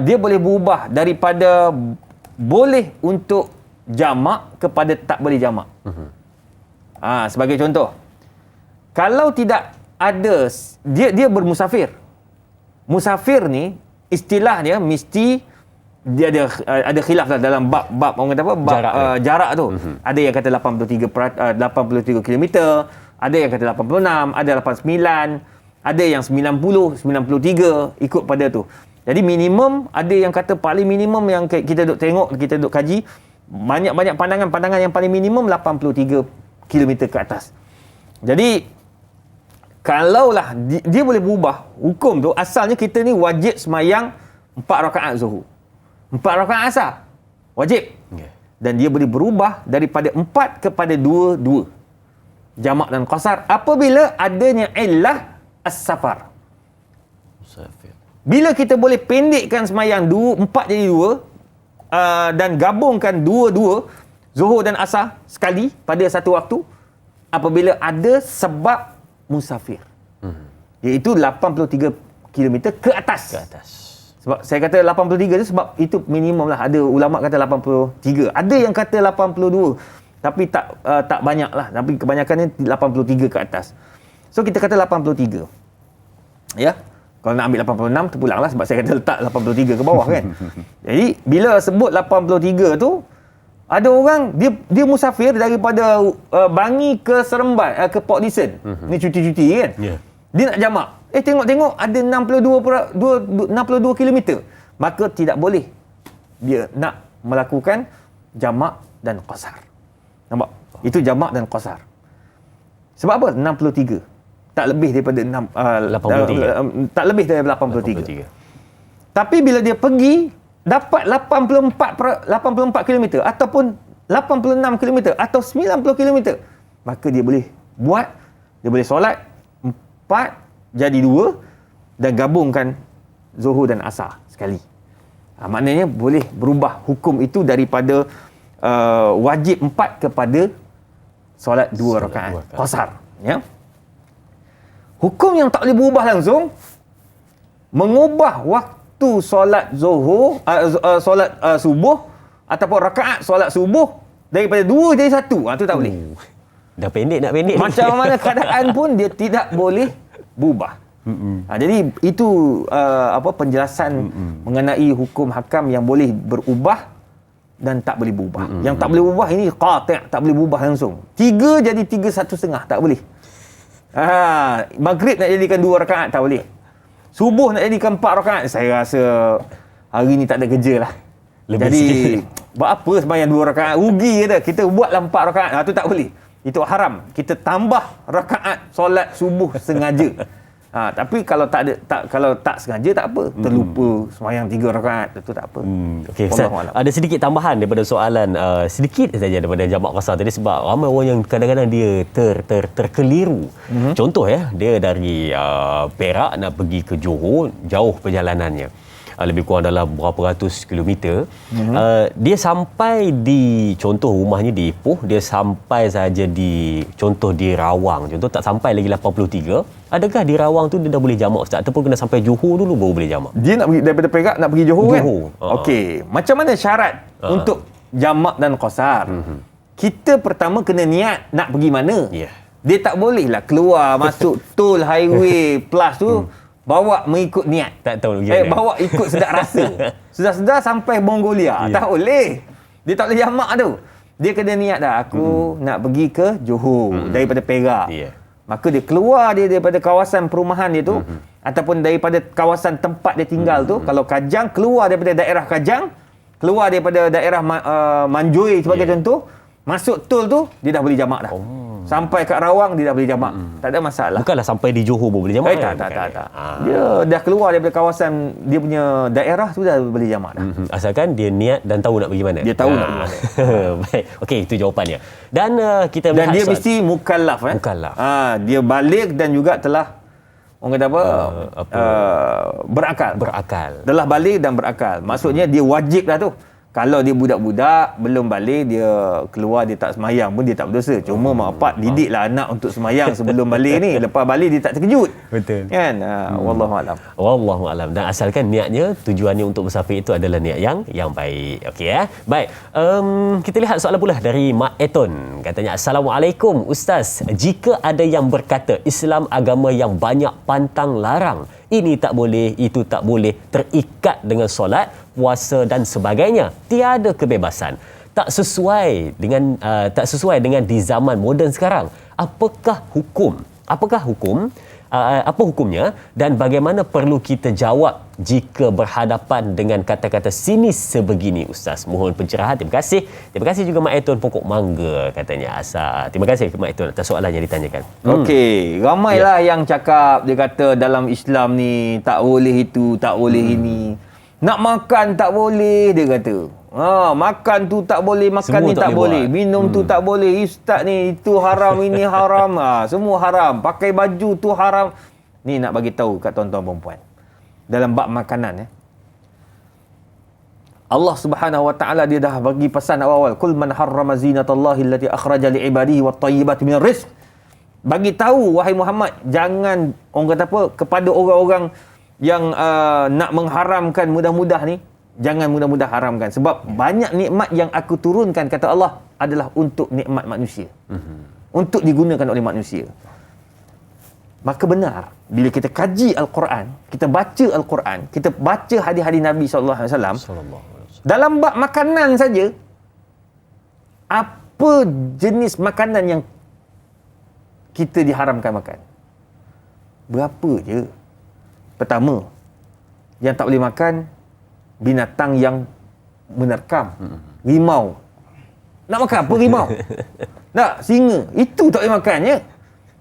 B: dia boleh berubah daripada boleh untuk jamak kepada tak boleh jamak. Sebagai contoh, kalau tidak ada, dia bermusafir. Musafir ni istilahnya mesti dia ada khilaf lah dalam bab orang kata apa, bab jarak tu. Ada yang kata 83 km, ada yang kata 86, ada 89, ada yang 90, 93, ikut pada tu. Jadi minimum, ada yang kata paling minimum yang kita duk tengok, kita duk kaji, banyak-banyak pandangan yang paling minimum 83 km ke atas. Jadi kalaulah dia boleh berubah hukum tu, asalnya kita ni wajib semayang 4 rakaat Zuhur, 4 rakaat Asar wajib. Dan dia boleh berubah daripada 4 kepada 2 jamak dan qasar apabila adanya illah as-safar. Bila kita boleh pendekkan semayang 4 jadi 2 dan gabungkan 2 Zuhur dan Asar sekali pada satu waktu apabila ada sebab musafir, iaitu 83 km ke atas. Sebab saya kata 83 tu sebab itu minimum lah. Ada ulama kata 83, ada yang kata 82, tapi tak banyak lah, tapi kebanyakannya 83 ke atas. So kita kata 83. Ya. Kalau nak ambil 86 terpulanglah sebab saya kata letak 83 ke bawah kan. Jadi bila sebut 83 tu, ada orang dia musafir daripada Bangi ke Seremban, ke Port Dickson. Ni cuti-cuti kan.
A: Yeah.
B: Dia nak jamak. Tengok-tengok ada 62 km. Maka tidak boleh dia nak melakukan jamak dan qasar. Nampak? Itu jamak dan qasar. Sebab apa? 63. Tak lebih daripada
A: 83.
B: Tak lebih daripada 83. Tapi bila dia pergi dapat 84 km ataupun 86 km atau 90 km, maka dia boleh boleh solat 4 jadi 2 dan gabungkan Zuhur dan Asar sekali. Maknanya boleh berubah hukum itu daripada wajib 4 kepada solat 2 rakaat qasar, ya. Hukum yang tak boleh berubah langsung, mengubah waktu solat Zuhur, solat subuh ataupun rakaat solat subuh daripada 2 jadi 1. Tu tak boleh.
A: Dah pendek nak pendek.
B: Macam mana keadaan pun dia tidak boleh berubah. Jadi itu penjelasan mengenai hukum hakam yang boleh berubah dan tak boleh berubah. Yang tak boleh berubah ini qati', tak boleh berubah langsung. 3 jadi 3 1/2 tak boleh. Maghrib nak jadikan 2 rakaat tak boleh. Subuh nak jadikan 4 rakaat, saya rasa hari ni tak ada kerja lah. Jadi buat apa sembahyang 2 rakaat, rugi je dah. Kita buatlah 4 rakaat. Tu tak boleh. Itu haram. Kita tambah rakaat solat subuh sengaja. Tapi kalau kalau tak sengaja tak apa. Terlupa sembahyang 3 rakaat, itu tak apa.
A: Okey, Ustaz, ada sedikit tambahan daripada soalan sedikit saja daripada jamak qasar tadi, sebab ramai orang yang kadang-kadang dia terkeliru. Contoh dia dari Perak nak pergi ke Johor, jauh perjalanannya. Lebih kurang dalam berapa ratus kilometer. Dia sampai di, contoh rumahnya di Ipoh, dia sampai saja di, contoh di Rawang, contoh tak sampai lagi 83. Adakah di Rawang tu dia dah boleh jamak, Ustaz, ataupun kena sampai Johor dulu baru boleh jamak?
B: Dia nak pergi daripada Perak nak pergi Johor kan? Okey, macam mana syarat untuk jamak dan qasar? Kita pertama kena niat nak pergi mana. Dia tak bolehlah keluar masuk tol highway plus tu bawa mengikut niat.
A: Tak tahu gimana.
B: Bawa ikut sedap rasa. Sedar-sedar sampai Mongolia. Tak boleh. Dia tak boleh jamak tu. Dia kena niat dah. Aku nak pergi ke Johor daripada Perak. Maka dia keluar daripada kawasan perumahan dia tu, ataupun daripada kawasan tempat dia tinggal tu. Kalau Kajang, keluar daripada daerah Kajang, keluar daripada daerah Manjui sebagai contoh, masuk tol tu dia dah boleh jamak dah. Sampai kat Rawang dia dah boleh jamak. Tak ada masalah.
A: Bukanlah sampai di Johor baru boleh jamak.
B: Tak. Dia dah keluar daripada kawasan dia punya daerah tu dah boleh jamak dah.
A: Asalkan dia niat dan tahu nak pergi mana.
B: Dia tahu nak pergi mana.
A: Baik. Okey, itu jawapannya. Dan kita
B: dan dia mesti mukallaf
A: Mukallaf.
B: Dia balik dan juga telah orang kata berakal. Telah balik dan berakal. Maksudnya dia wajib dah tu. Kalau dia budak-budak belum balik, dia keluar dia tak semayang pun dia tak berdosa. Cuma mak bapak didiklah anak untuk semayang sebelum balik ni. Lepas balik dia tak terkejut.
A: Betul.
B: Kan? Wallahualam.
A: Wallahualam. Dan asalkan niatnya, tujuannya untuk bersafir itu adalah niat yang baik. Okey Baik. Kita lihat soalan pula dari Mak Eton. Katanya, Assalamualaikum Ustaz. Jika ada yang berkata Islam agama yang banyak pantang larang, ini tak boleh, itu tak boleh, terikat dengan solat, puasa dan sebagainya, tiada kebebasan, tak sesuai dengan di zaman moden sekarang. Apa hukumnya dan bagaimana perlu kita jawab jika berhadapan dengan kata-kata sinis sebegini, Ustaz? Mohon pencerahan. Terima kasih juga Mak Eton Pokok Mangga katanya. Terima kasih Mak Eton atas soalan yang ditanyakan.
B: Okey, ramailah yang cakap, dia kata dalam Islam ni tak boleh itu, tak boleh ini. Nak makan tak boleh, dia kata. Makan tu tak boleh, makan semua ni tak boleh. Minum tu tak boleh. Ustaz ni itu haram, ini haram. Semua haram. Pakai baju tu haram. Ni nak bagi tahu kat tuan-tuan perempuan. Dalam bab makanan Allah Subhanahu wa taala dia dah bagi pesan awal-awal. Qul man harrama zinatallahi allati akhraja li ibadihi wat tayyibati minar rizq. Bagi tahu wahai Muhammad, jangan orang kata apa kepada orang-orang yang nak mengharamkan mudah-mudah ni, jangan mudah-mudah haramkan. Sebab banyak nikmat yang aku turunkan, kata Allah, adalah untuk nikmat manusia. Untuk digunakan oleh manusia. Maka benar, bila kita kaji Al-Quran, kita baca Al-Quran, kita baca hadis-hadis Nabi SAW, dalam bab makanan saja, apa jenis makanan yang kita diharamkan makan? Berapa je? Pertama, yang tak boleh makan, binatang yang menerkam. Rimau. Nak makan apa rimau? Tak, singa. Itu tak boleh makan je.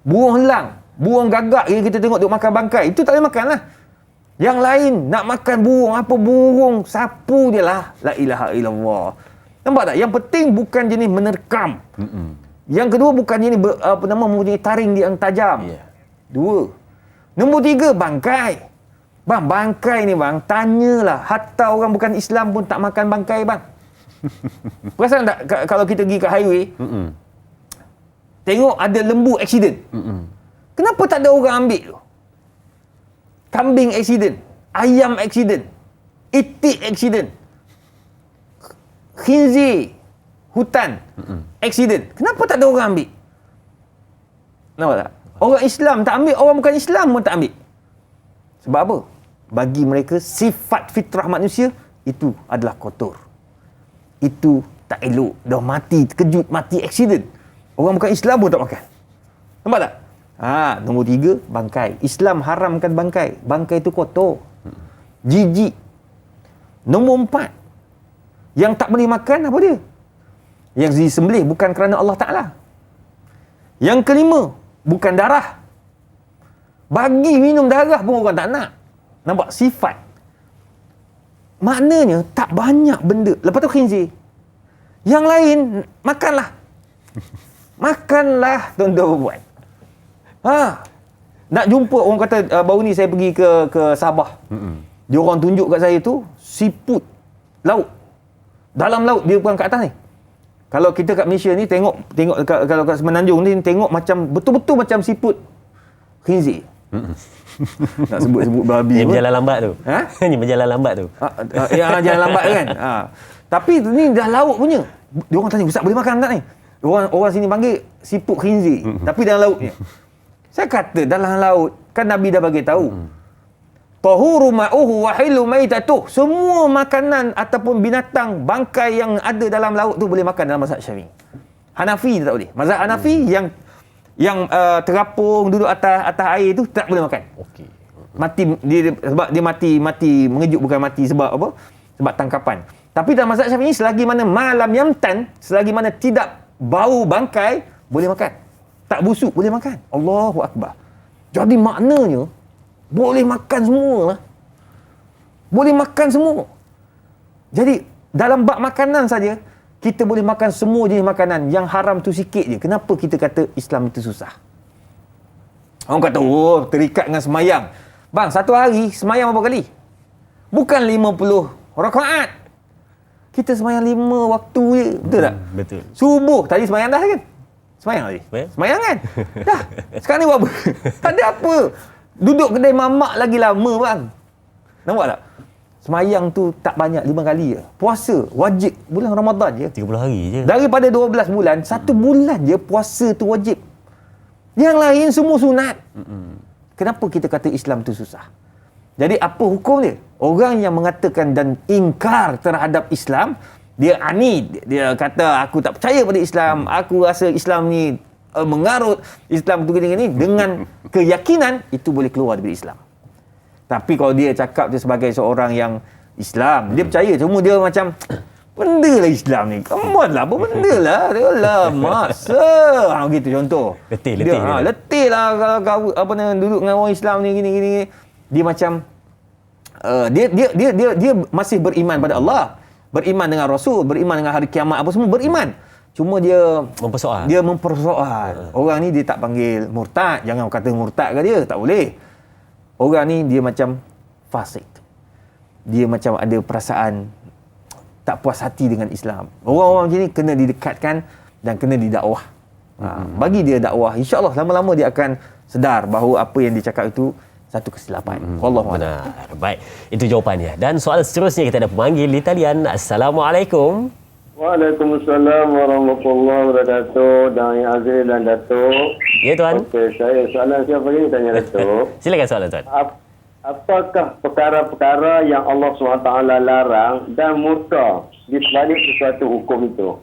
B: Burung helang, burung gagak yang kita tengok duk makan bangkai, itu tak boleh makan lah. Yang lain nak makan burung, apa burung sapu dia lah. La ilaha illallah. Nampak tak? Yang penting bukan jenis menerkam. Yang kedua bukan jenis mempunyai taring yang tajam. Dua. Nombor tiga, bangkai. Bang, bangkai ni bang, tanyalah. Hatta orang bukan Islam pun tak makan bangkai bang. Perasan tak kalau kita pergi ke highway, tengok ada lembu accident. Kenapa tak ada orang ambil tu? Kambing accident, ayam accident, itik accident, khinzir hutan accident. Kenapa tak ada orang ambil? Nampak tak? Orang Islam tak ambil, orang bukan Islam pun tak ambil. Sebab apa? Bagi mereka sifat fitrah manusia itu adalah kotor. Itu tak elok. Dah mati terkejut, mati accident. Orang bukan Islam pun tak makan. Nampak tak? Nombor tiga, bangkai. Islam haramkan bangkai. Bangkai itu kotor. Jijik. Nombor empat, yang tak boleh makan apa dia? Yang disembelih bukan kerana Allah Ta'ala. Yang kelima, bukan darah. Bagi minum darah pun orang tak nak. Nampak sifat. Maknanya tak banyak benda. Lepas tu khinzir. Yang lain, makanlah. Makanlah tuan-tuan buat. Nak jumpa orang kata baru ni saya pergi ke Sabah. Dia orang tunjuk kat saya tu siput laut. Dalam laut, dia bukan kat atas ni. Kalau kita kat Malaysia ni tengok kalau kat Semenanjung ni tengok macam betul-betul macam siput khinzir. Nak sebut babi.
A: Yang berjalan lambat tu. Yang berjalan lambat tu.
B: Jalan lambat kan. Tapi ni dah laut punya. Dia orang tanya, "Ustaz boleh makan tak ni?" Orang sini panggil siput khinzir, tapi dalam lautnya. Saya kata dalam laut, kan Nabi dah bagi tahu. Tahuru ma'uhu wa hilu maitatuh. Semua makanan ataupun binatang bangkai yang ada dalam laut tu boleh makan dalam mazhab Syafi'i. Hanafi tak boleh. Mazhab Hanafi yang terapung duduk atas air tu tak boleh makan.
A: Okey.
B: Mati dia sebab dia mati mengejut, bukan mati sebab apa? Sebab tangkapan. Tapi dalam mazhab Syafi'i selagi mana malam yamtan, selagi mana tidak bau bangkai, boleh makan. Tak busuk boleh makan. Allahu akbar. Jadi maknanya boleh makan semua lah. Boleh makan semua. Jadi dalam bab makanan saja kita boleh makan semua jenis makanan. Yang haram tu sikit je. Kenapa kita kata Islam itu susah? Orang kata, terikat dengan semayang. Bang, satu hari semayang berapa kali? Bukan 50 rakaat. Kita semayang 5 waktu je. Betul tak?
A: Betul.
B: Subuh, tadi semayang dah kan? Semayang tadi? Semayang kan? Dah. Sekarang ni buat apa? Tak ada apa. Duduk kedai mamak lagi lama bang. Nampak tak? Semayang tu tak banyak, 5 kali je. Puasa wajib bulan Ramadan je.
A: 30 hari je.
B: Daripada 12 bulan, 1 bulan je puasa tu wajib. Yang lain semua sunat. Kenapa kita kata Islam tu susah? Jadi apa hukum dia? Orang yang mengatakan dan ingkar terhadap Islam, dia anid. Dia kata aku tak percaya pada Islam. Aku rasa Islam ni mengarut, Islam tu gini-gini, dengan keyakinan itu boleh keluar dari Islam. Tapi kalau dia cakap dia sebagai seorang yang Islam, dia percaya, cuma dia macam benda lah Islam ni. Come on lah, apa benda lah. Dia lah masa. Gitu contoh.
A: Letih.
B: Letih lah kalau kau duduk dengan orang Islam ni gini-gini. Dia macam dia masih beriman pada Allah, beriman dengan Rasul, beriman dengan hari kiamat, apa semua beriman. Cuma dia mempersoal. Orang ni dia tak panggil murtad. Jangan kata murtad ke dia, tak boleh. Orang ni dia macam fasik. Dia macam ada perasaan tak puas hati dengan Islam. Orang-orang macam ni kena didekatkan dan kena didakwah. Bagi dia dakwah, insya-Allah lama-lama dia akan sedar bahawa apa yang dia cakap itu satu kesilapan. Wallahu a'lam.
A: Baik, itu jawapannya. Dan soalan seterusnya kita ada pemanggil di talian. Assalamualaikum.
D: Waalaikumsalam warahmatullahi wabarakatuh. Dan yang Aziz dan Datuk.
A: Ya tuan.
D: Okey, soalan siapa ni tanya Datuk.
A: Silakan soalan tuan.
D: Apakah perkara-perkara yang Allah SWT larang dan murka di sebalik sesuatu hukum itu?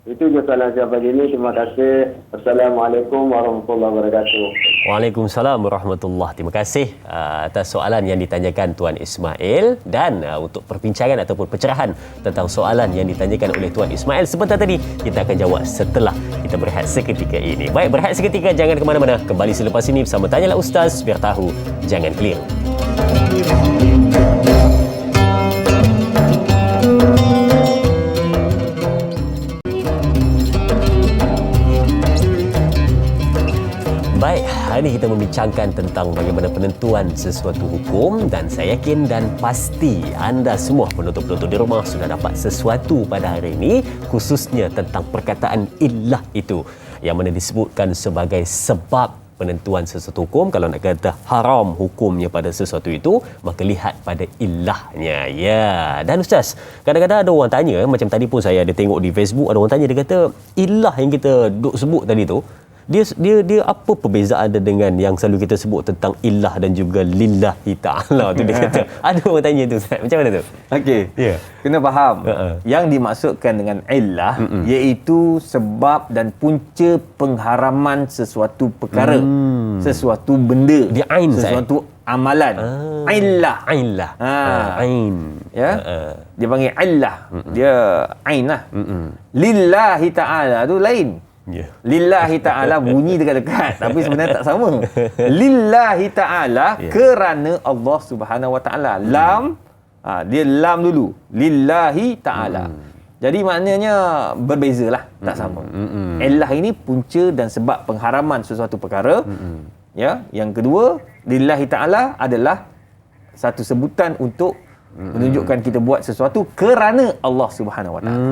D: Itu je soalan saya pagi ini. Terima kasih. Assalamualaikum warahmatullahi wabarakatuh.
A: Waalaikumsalam warahmatullahi. Terima kasih atas soalan yang ditanyakan Tuan Ismail, dan untuk perbincangan ataupun pencerahan tentang soalan yang ditanyakan oleh Tuan Ismail sebentar tadi, kita akan jawab setelah kita berehat seketika ini. Baik, berehat seketika, jangan ke mana-mana. Kembali selepas ini bersama Tanyalah Ustaz, biar tahu jangan keliru. Baik, hari ini kita membincangkan tentang bagaimana penentuan sesuatu hukum, dan saya yakin dan pasti anda semua penonton-penonton di rumah sudah dapat sesuatu pada hari ini, khususnya tentang perkataan illah itu yang mana disebutkan sebagai sebab penentuan sesuatu hukum. Kalau nak kata haram hukumnya pada sesuatu itu, maka lihat pada illahnya. Ya, dan Ustaz, kadang-kadang ada orang tanya, macam tadi pun saya ada tengok di Facebook, ada orang tanya, dia kata illah yang kita duk sebut tadi tu, dia apa perbezaan dia dengan yang selalu kita sebut tentang illah dan juga lillahi ta'ala tu, dia kata. Ada orang tanya tu Ustaz, macam mana tu?
B: Okey.
A: Ya.
B: Kena faham. Yang dimaksudkan dengan illah iaitu sebab dan punca pengharaman sesuatu perkara, sesuatu benda,
A: Dia ain,
B: sesuatu amalan. Illah.
A: Illah. Ain.
B: Ya. Dia panggil illah. Dia ain lah. Lillahi ta'ala tu lain.
A: Ya.
B: Lillahi ta'ala bunyi dekat-dekat tapi sebenarnya tak sama. Lillahi ta'ala, kerana Allah Subhanahu wa ta'ala. Lam, dia lam dulu. Lillahi ta'ala. Jadi maknanya berbezalah, tak sama. Illah ini punca dan sebab pengharaman sesuatu perkara. Ya, yang kedua, lillahi ta'ala adalah satu sebutan untuk menunjukkan kita buat sesuatu kerana Allah Subhanahu wa taala.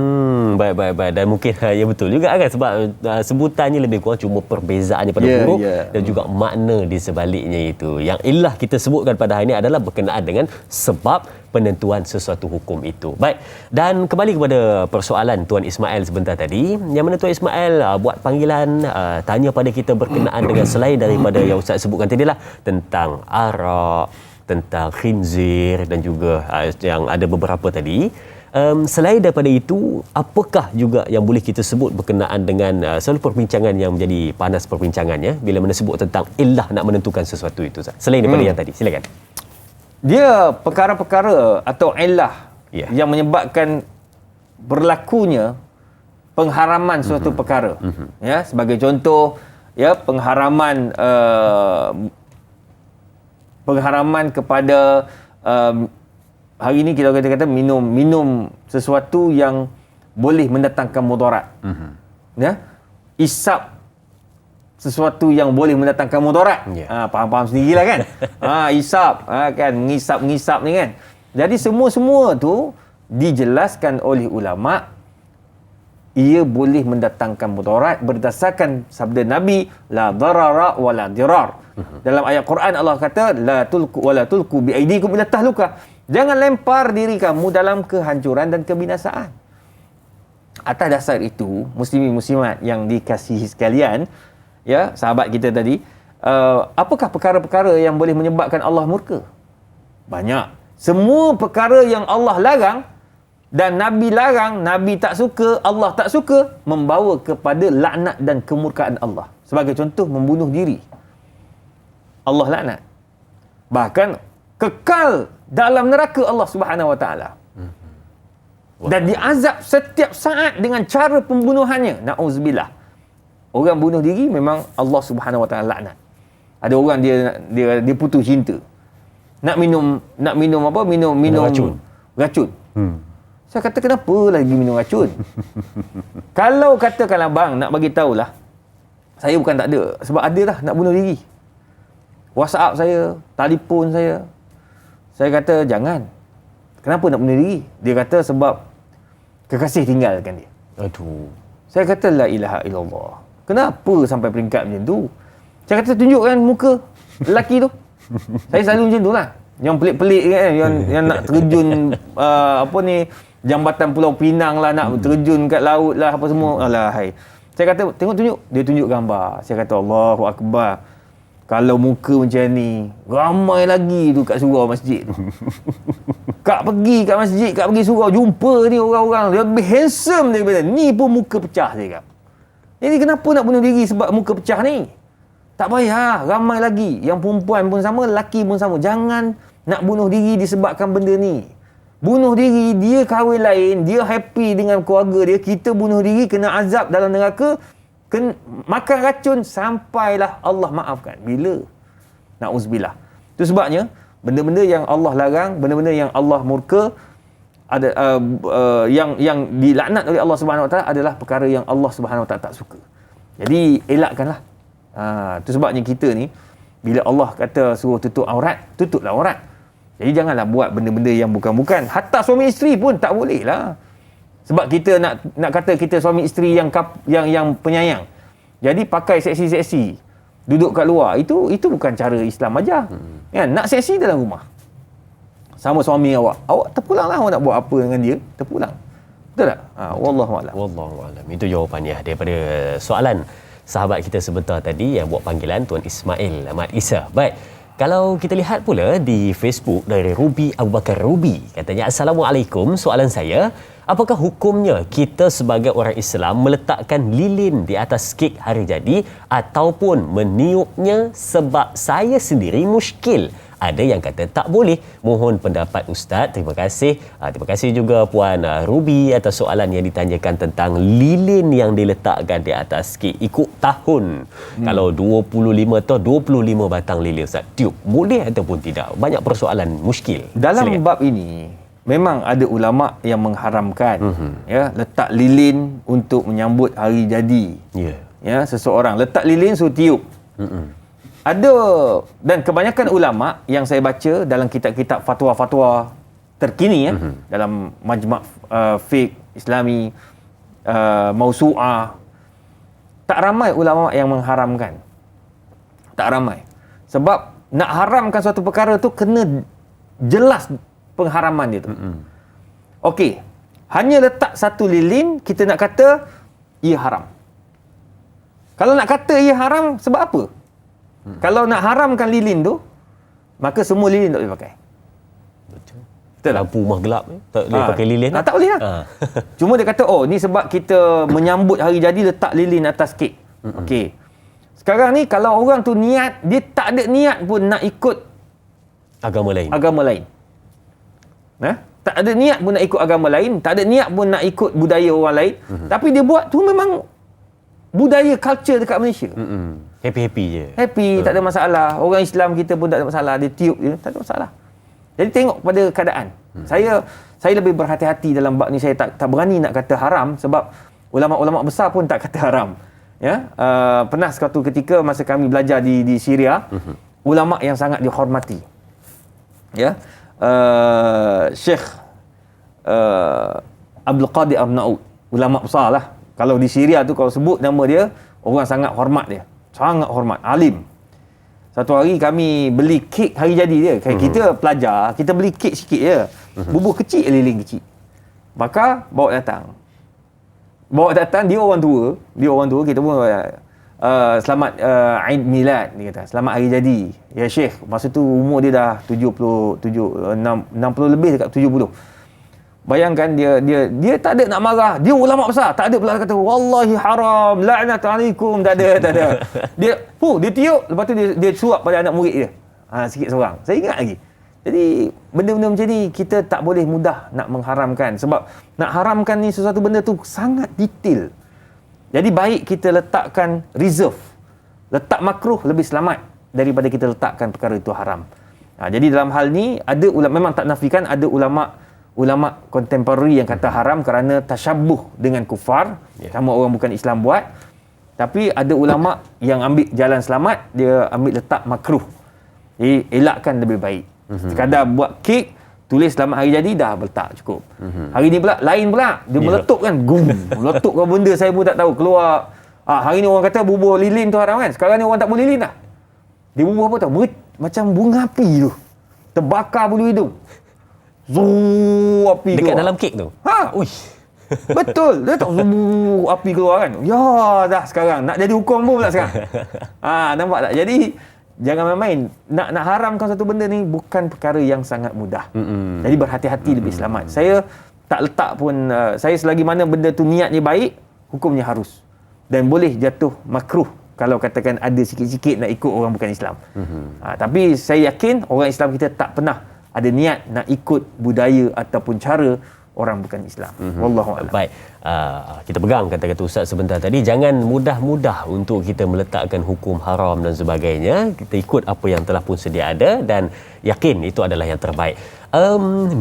A: Baik. Dan mungkin ya betul juga kan, sebab sebutannya lebih kurang cuma perbezaannya pada huruf dan juga makna di sebaliknya itu. Yang illah kita sebutkan pada hari ini adalah berkenaan dengan sebab penentuan sesuatu hukum itu. Baik, dan kembali kepada persoalan Tuan Ismail sebentar tadi, yang mana Tuan Ismail buat panggilan tanya pada kita berkenaan dengan selain daripada yang Ustaz sebutkan tadi lah, tentang arak, tentang khinzir, dan juga yang ada beberapa tadi. Selain daripada itu, apakah juga yang boleh kita sebut berkenaan dengan selalu perbincangan yang menjadi panas perbincangannya bila mana sebut tentang illah nak menentukan sesuatu itu, Ustaz? Selain daripada yang tadi, silakan.
B: Dia perkara-perkara atau illah yang menyebabkan berlakunya pengharaman suatu perkara. Ya, sebagai contoh, ya, pengharaman kepada hari ini kita kata minum sesuatu yang boleh mendatangkan mudarat. Ya, isap sesuatu yang boleh mendatangkan mudarat. Faham-faham sendirilah kan. Isap, kan, mengisap ni kan. Jadi semua tu dijelaskan oleh ulama, ia boleh mendatangkan mudarat berdasarkan sabda Nabi, la darara wa la dirar. Dalam ayat Quran Allah kata, la tulku bi aidikum ila tahluka. Jangan lempar diri kamu dalam kehancuran dan kebinasaan. Atas dasar itu, muslimin muslimat yang dikasihi sekalian, ya, sahabat kita tadi, apakah perkara-perkara yang boleh menyebabkan Allah murka? Banyak. Semua perkara yang Allah larang dan Nabi larang, Nabi tak suka, Allah tak suka, membawa kepada laknat dan kemurkaan Allah. Sebagai contoh, membunuh diri, Allah laknat. Bahkan kekal dalam neraka Allah Subhanahu wa taala. Dan diazab setiap saat dengan cara pembunuhannya. Nauzubillah. Orang bunuh diri memang Allah Subhanahu wa taala laknat. Ada orang dia putus cinta. Nak minum apa? Minum racun. Saya kata, kenapa lagi minum racun? Kalau katakan abang nak bagi tahulah, saya bukan tak ada, sebab ada lah nak bunuh diri. WhatsApp saya, telefon saya. Saya kata, jangan. Kenapa nak bunuh diri? Dia kata sebab kekasih tinggalkan dia.
A: Aduh.
B: Saya kata, la ilaha illallah. Kenapa sampai peringkat macam tu? Saya kata, tunjukkan muka lelaki tu. Saya selalu macam tu lah. Yang pelik-pelik kan, yang nak terjun jambatan Pulau Pinang lah, nak terjun kat laut lah, apa semua. Alahai. Saya kata, tengok tunjuk. Dia tunjuk gambar. Saya kata, Allahu Akbar. Kalau muka macam ni, ramai lagi tu kat surau masjid tu. Kak pergi kat masjid, Kak pergi surau, jumpa ni orang-orang lebih handsome daripada ni pun muka pecah, saya kata. Jadi kenapa nak bunuh diri sebab muka pecah ni? Tak payah, ramai lagi. Yang perempuan pun sama, lelaki pun sama. Jangan nak bunuh diri disebabkan benda ni. Bunuh diri, dia kahwin lain, dia happy dengan keluarga dia. Kita bunuh diri, kena azab dalam neraka, makan racun sampailah Allah maafkan. Bila? Na'uzubillah. Itu sebabnya, benda-benda yang Allah larang, benda-benda yang Allah murka, ada yang dilaknat oleh Allah Subhanahu Wa Taala adalah perkara yang Allah Subhanahu Wa Taala tak suka. Jadi elakkanlah. Itu sebabnya kita ni bila Allah kata suruh tutup aurat, tutuplah aurat. Jadi janganlah buat benda-benda yang bukan-bukan. Hatta suami isteri pun tak boleh lah. Sebab kita nak kata kita suami isteri yang penyayang. Jadi pakai seksi-seksi, duduk kat luar, itu bukan cara Islam ajar. Kan? Nak seksi dalam rumah. Sama suami awak terpulanglah, awak nak buat apa dengan dia, terpulang. Betul tak? Wallahualam.
A: Wallahualam. Itu jawapannya daripada soalan sahabat kita sebentar tadi yang buat panggilan Tuan Ismail Ahmad Isa. Baik, kalau kita lihat pula di Facebook dari Ruby Abu Bakar Ruby, katanya, Assalamualaikum, soalan saya, apakah hukumnya kita sebagai orang Islam meletakkan lilin di atas kek hari jadi ataupun meniupnya, sebab saya sendiri muskil. Ada yang kata tak boleh. Mohon pendapat Ustaz. Terima kasih. Terima kasih juga Puan Ruby atas soalan yang ditanyakan tentang lilin yang diletakkan di atas kek ikut tahun. Kalau 25 atau 25 batang lilin Ustaz, tiup boleh ataupun tidak? Banyak persoalan muskil.
B: Dalam
A: Silakan.
B: bab ini memang ada ulama yang mengharamkan ya, letak lilin untuk menyambut hari jadi. Ya, seseorang letak lilin suruh tiup. Ada, dan kebanyakan ulama yang saya baca dalam kitab-kitab fatwa-fatwa terkini ya, dalam majma' fiqh Islami, Mausu'ah, tak ramai ulama yang mengharamkan. Tak ramai. Sebab nak haramkan suatu perkara tu kena jelas pengharaman dia tu. Okey, hanya letak satu lilin, kita nak kata ia haram. Kalau nak kata ia haram, sebab apa? Kalau nak haramkan lilin tu, maka semua lilin tak boleh pakai.
A: Betul. Lampu rumah gelap ni tak boleh pakai lilin.
B: Tak boleh lah. Cuma dia kata, oh ni sebab kita menyambut hari jadi, letak lilin atas kek. Okey. Sekarang ni kalau orang tu niat, dia tak ada niat pun nak ikut
A: agama lain.
B: Tak ada niat pun nak ikut agama lain, tak ada niat pun nak ikut budaya orang lain, tapi dia buat tu memang budaya, culture dekat Malaysia.
A: Happy-happy je.
B: Happy, tak ada masalah. Orang Islam kita pun tak ada masalah. Dia tiup je, tak ada masalah. Jadi tengok pada keadaan. Saya lebih berhati-hati dalam bab ni. Saya tak berani nak kata haram sebab ulama-ulama besar pun tak kata haram. Ya, pernah suatu ketika masa kami belajar di Syria, ulama yang sangat dihormati. Ya. Syekh Abdul Qadir Arnaud, ulama besar lah. Kalau di Syria tu, kalau sebut nama dia, orang sangat hormat dia. Sangat hormat, alim. Satu hari kami beli kek hari jadi dia. Kita pelajar, kita beli kek sikit je. Bubuh kecil, lilin kecil. Maka bawa datang, dia orang tua, kita pun selamat Eid Milad, dia kata. Selamat hari jadi. Ya Syekh, masa tu umur dia dah 60 lebih dekat 70. Bayangkan dia tak ada nak marah. Dia ulama besar, tak ada pula kata wallahi haram, la'nat alaikum, tak ada. Dia tiup, lepas tu dia suap pada anak murid dia. Sikit seorang. Saya ingat lagi. Jadi benda-benda macam ni kita tak boleh mudah nak mengharamkan, sebab nak haramkan ni sesuatu benda tu sangat detail. Jadi baik kita letakkan reserve. Letak makruh lebih selamat daripada kita letakkan perkara itu haram. Jadi dalam hal ni ada ulama, memang tak nafikan ada ulama kontemporari yang kata haram kerana tasyabuh dengan kufar, sama orang bukan Islam buat. Tapi ada ulama yang ambil jalan selamat, dia ambil letak makruh. Jadi elakkan lebih baik. Sekadar buat kek, tulis selamat hari jadi, dah letak cukup. Hari ni pula lain pula, dia meletup kan, meletup kan benda saya pun tak tahu keluar. Hari ni orang kata bubuh lilin tu haram kan, sekarang ni orang tak boleh lilin dah. Dia bubuh apa tahu, macam bunga api tu, terbakar bulu hidung. Zuu, api
A: Dekat
B: keluar.
A: dalam kek tu.
B: Ha.
A: Uish.
B: Betul. Dia tak zuu, api keluar kan. Ya dah sekarang. Nak jadi hukum pun pula sekarang. Nampak tak? Jadi jangan main-main. Nak haramkan satu benda ni bukan perkara yang sangat mudah. Jadi berhati-hati lebih selamat. Saya tak letak pun, saya selagi mana benda tu niatnya baik, hukumnya harus. Dan boleh jatuh makruh kalau katakan ada sikit-sikit nak ikut orang bukan Islam. Tapi saya yakin orang Islam kita tak pernah ada niat nak ikut budaya ataupun cara orang bukan Islam. Wallahu a'lam.
A: Baik. Kita pegang kata-kata Ustaz sebentar tadi, jangan mudah-mudah untuk kita meletakkan hukum haram dan sebagainya. Kita ikut apa yang telah pun sedia ada dan yakin itu adalah yang terbaik.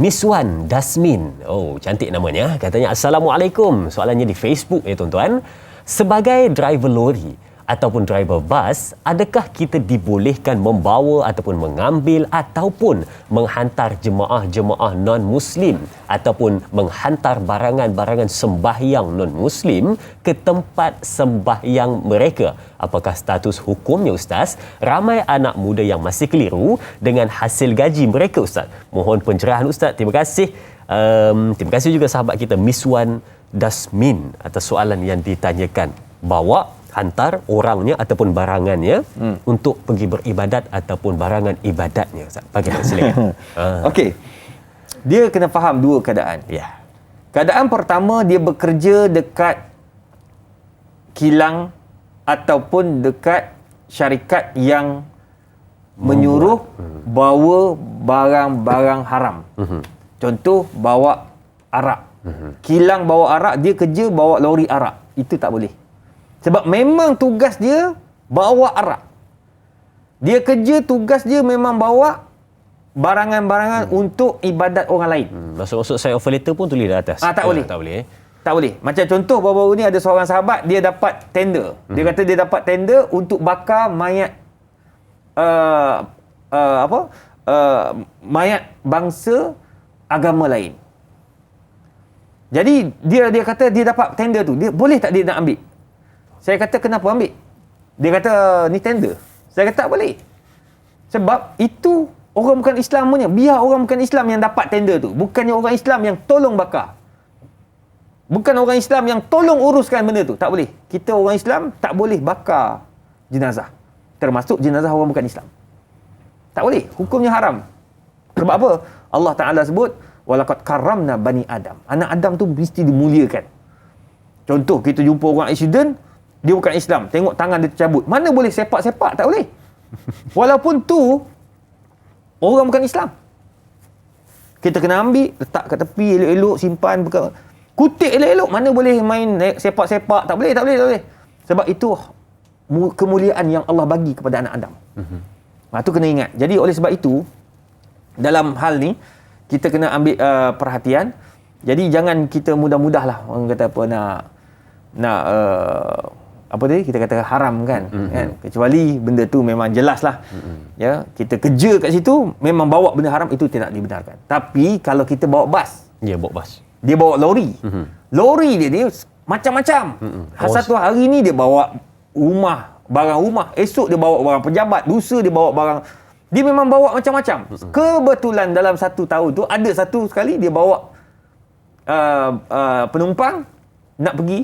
A: Miss Wan Dasmin. Oh, cantik namanya. Katanya, Assalamualaikum. Soalannya di Facebook tuan-tuan. Sebagai driver lori ataupun driver bas, adakah kita dibolehkan membawa ataupun mengambil ataupun menghantar jemaah-jemaah non-Muslim ataupun menghantar barangan-barangan sembahyang non-Muslim ke tempat sembahyang mereka? Apakah status hukumnya, Ustaz? Ramai anak muda yang masih keliru dengan hasil gaji mereka, Ustaz. Mohon pencerahan, Ustaz. Terima kasih. Terima kasih juga sahabat kita Miss Wan Dasmin atas soalan yang ditanyakan. Bawa, hantar orangnya ataupun barangannya untuk pergi beribadat ataupun barangan ibadatnya. Ustaz, bagaimana? Silakan.
B: Okey. Dia kena faham dua keadaan.
A: Ya.
B: Keadaan pertama, dia bekerja dekat kilang ataupun dekat syarikat yang menyuruh bawa barang-barang haram. Contoh, bawa arak. Kilang bawa arak, dia kerja bawa lori arak. Itu tak boleh. Sebab memang tugas dia bawa arak. Dia kerja, tugas dia memang bawa barangan-barangan untuk ibadat orang lain.
A: Maksud saya offer letter pun tulis di atas.
B: Tak boleh.
A: Tak boleh.
B: Tak boleh. Macam contoh baru-baru ni ada seorang sahabat, dia dapat tender. Dia kata dia dapat tender untuk bakar mayat mayat bangsa agama lain. Jadi dia kata dia dapat tender tu. Dia boleh tak dia nak ambil? Saya kata kenapa ambil? Dia kata ni tender. Saya kata tak boleh. Sebab itu orang bukan Islam punya. Biar orang bukan Islam yang dapat tender tu. Bukannya orang Islam yang tolong bakar. Bukan orang Islam yang tolong uruskan benda tu. Tak boleh. Kita orang Islam tak boleh bakar jenazah. Termasuk jenazah orang bukan Islam. Tak boleh. Hukumnya haram. Sebab apa? Allah Ta'ala sebut, walaqad karramna bani Adam. Anak Adam tu mesti dimuliakan. Contoh, kita jumpa orang accident, dia bukan Islam. Tengok tangan dia tercabut. Mana boleh sepak-sepak? Tak boleh. Walaupun tu orang bukan Islam. Kita kena ambil, letak kat tepi elok-elok, simpan, kutip elok-elok. Mana boleh main sepak-sepak? Tak boleh. Sebab itu kemuliaan yang Allah bagi kepada anak Adam. Itu kena ingat. Jadi oleh sebab itu, dalam hal ni, kita kena ambil perhatian. Jadi jangan kita mudah-mudah lah orang kata apa nak apa tadi kita kata haram kan, kan? Kecuali benda tu memang jelas lah. Ya, kita kerja kat situ memang bawa benda haram, itu tidak dibenarkan. Tapi kalau kita bawa bas,
A: Ya, bawa bas.
B: dia bawa lori. Lori dia macam-macam. Satu hari ni dia bawa barang rumah, esok dia bawa barang pejabat, lusa dia bawa barang. Dia memang bawa macam-macam. Kebetulan dalam satu tahun tu ada satu sekali dia bawa penumpang nak pergi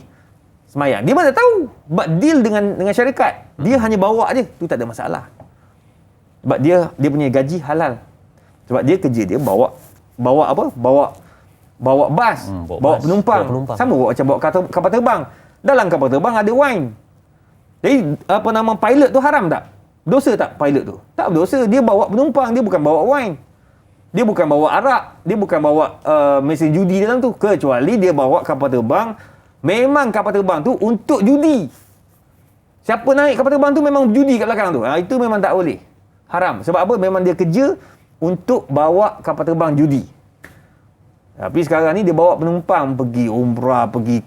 B: semayang. Dia mana tahu? Sebab deal dengan syarikat. Dia hanya bawa je, tu tak ada masalah. Sebab dia punya gaji halal. Sebab dia kerja dia bawa apa? Bawa bas, bawa penumpang. Sama macam bawa kapal terbang. Dalam kapal terbang ada wine. Jadi pilot tu haram tak? Dosa tak pilot tu? Tak berdosa. Dia bawa penumpang, dia bukan bawa wine. Dia bukan bawa arak, dia bukan bawa mesin judi dalam tu. Kecuali dia bawa kapal terbang, memang kapal terbang tu untuk judi. Siapa naik kapal terbang tu memang judi kat belakang tu. Itu memang tak boleh. Haram. Sebab apa? Memang dia kerja untuk bawa kapal terbang judi. Tapi sekarang ni dia bawa penumpang pergi umrah, pergi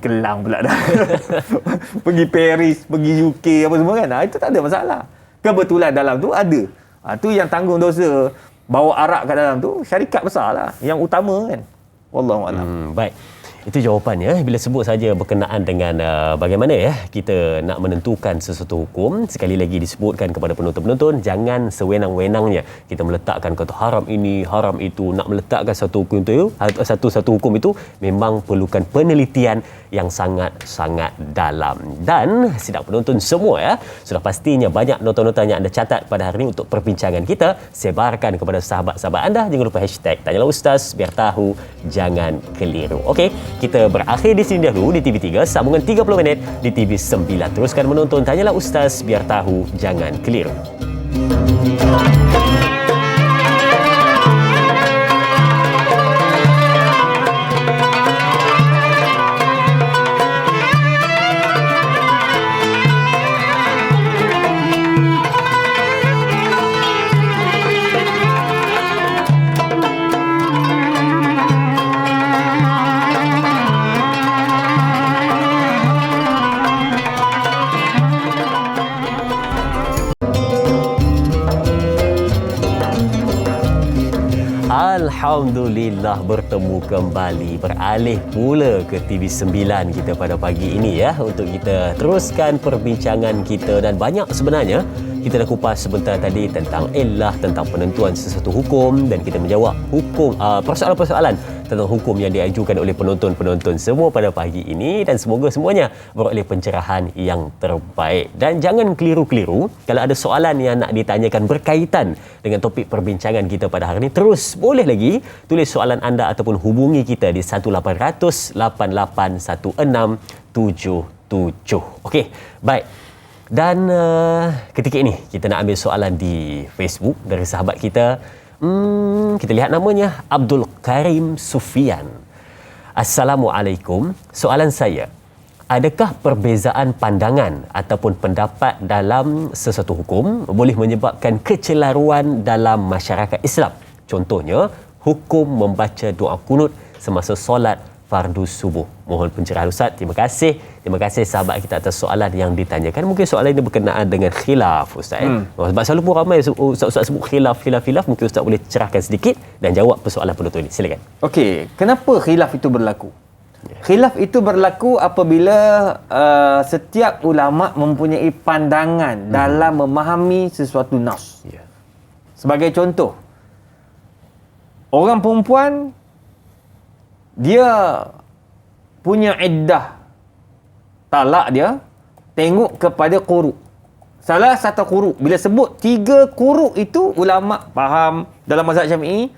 B: Kelang pula dah. Pergi Paris, pergi UK apa semua kan. Itu tak ada masalah. Kebetulan dalam tu ada. Tu yang tanggung dosa bawa arak kat dalam tu syarikat besar lah yang utama kan. Wallahualam.
A: Baik. Itu jawapannya bila sebut saja berkenaan dengan bagaimana kita nak menentukan sesuatu hukum. Sekali lagi disebutkan kepada penonton-penonton, jangan sewenang-wenangnya kita meletakkan kata haram ini, haram itu. Nak meletakkan satu hukum itu, satu hukum itu memang perlukan penelitian yang sangat-sangat dalam. Dan sidang penonton semua sudah pastinya banyak nota-nota yang anda catat pada hari ini untuk perbincangan kita. Sebarkan kepada sahabat-sahabat anda. Jangan lupa hashtag Tanyalah Ustaz biar tahu, jangan keliru. Okey, kita berakhir di sini dahulu di TV3, sambungan 30 minit di TV9. Teruskan menonton Tanyalah Ustaz biar tahu, jangan keliru. Alhamdulillah bertemu kembali, beralih pula ke TV9 kita pada pagi ini untuk kita teruskan perbincangan kita. Dan banyak sebenarnya kita dah kupas sebentar tadi tentang illah, tentang penentuan sesuatu hukum, dan kita menjawab hukum persoalan-persoalan tentang hukum yang diajukan oleh penonton-penonton semua pada pagi ini. Dan semoga semuanya beroleh pencerahan yang terbaik. Dan jangan keliru-keliru kalau ada soalan yang nak ditanyakan berkaitan dengan topik perbincangan kita pada hari ini, terus boleh lagi tulis soalan anda ataupun hubungi kita di 1800 881677. Okey, baik. Dan ketika ini kita nak ambil soalan di Facebook dari sahabat kita. Kita lihat namanya Abdul Karim Sufian. Assalamualaikum. Soalan saya, adakah perbezaan pandangan ataupun pendapat dalam sesuatu hukum boleh menyebabkan kecelaruan dalam masyarakat Islam? Contohnya, hukum membaca doa kunut semasa solat fardu subuh. Mohon pencerahan Ustaz. Terima kasih sahabat kita atas soalan yang ditanyakan. Mungkin soalan ini berkenaan dengan khilaf Ustaz. Sebab selalu pun ramai Ustaz sebut khilaf. Mungkin Ustaz boleh cerahkan sedikit dan jawab persoalan penonton ini. Silakan.
B: Okey, kenapa khilaf itu berlaku? Khilaf itu berlaku apabila setiap ulama mempunyai pandangan dalam memahami sesuatu nas. Sebagai contoh, orang perempuan dia punya iddah talak dia tengok kepada quru. Salah satu quru. Bila sebut 3 quru itu ulama faham dalam mazhab Syafi'i,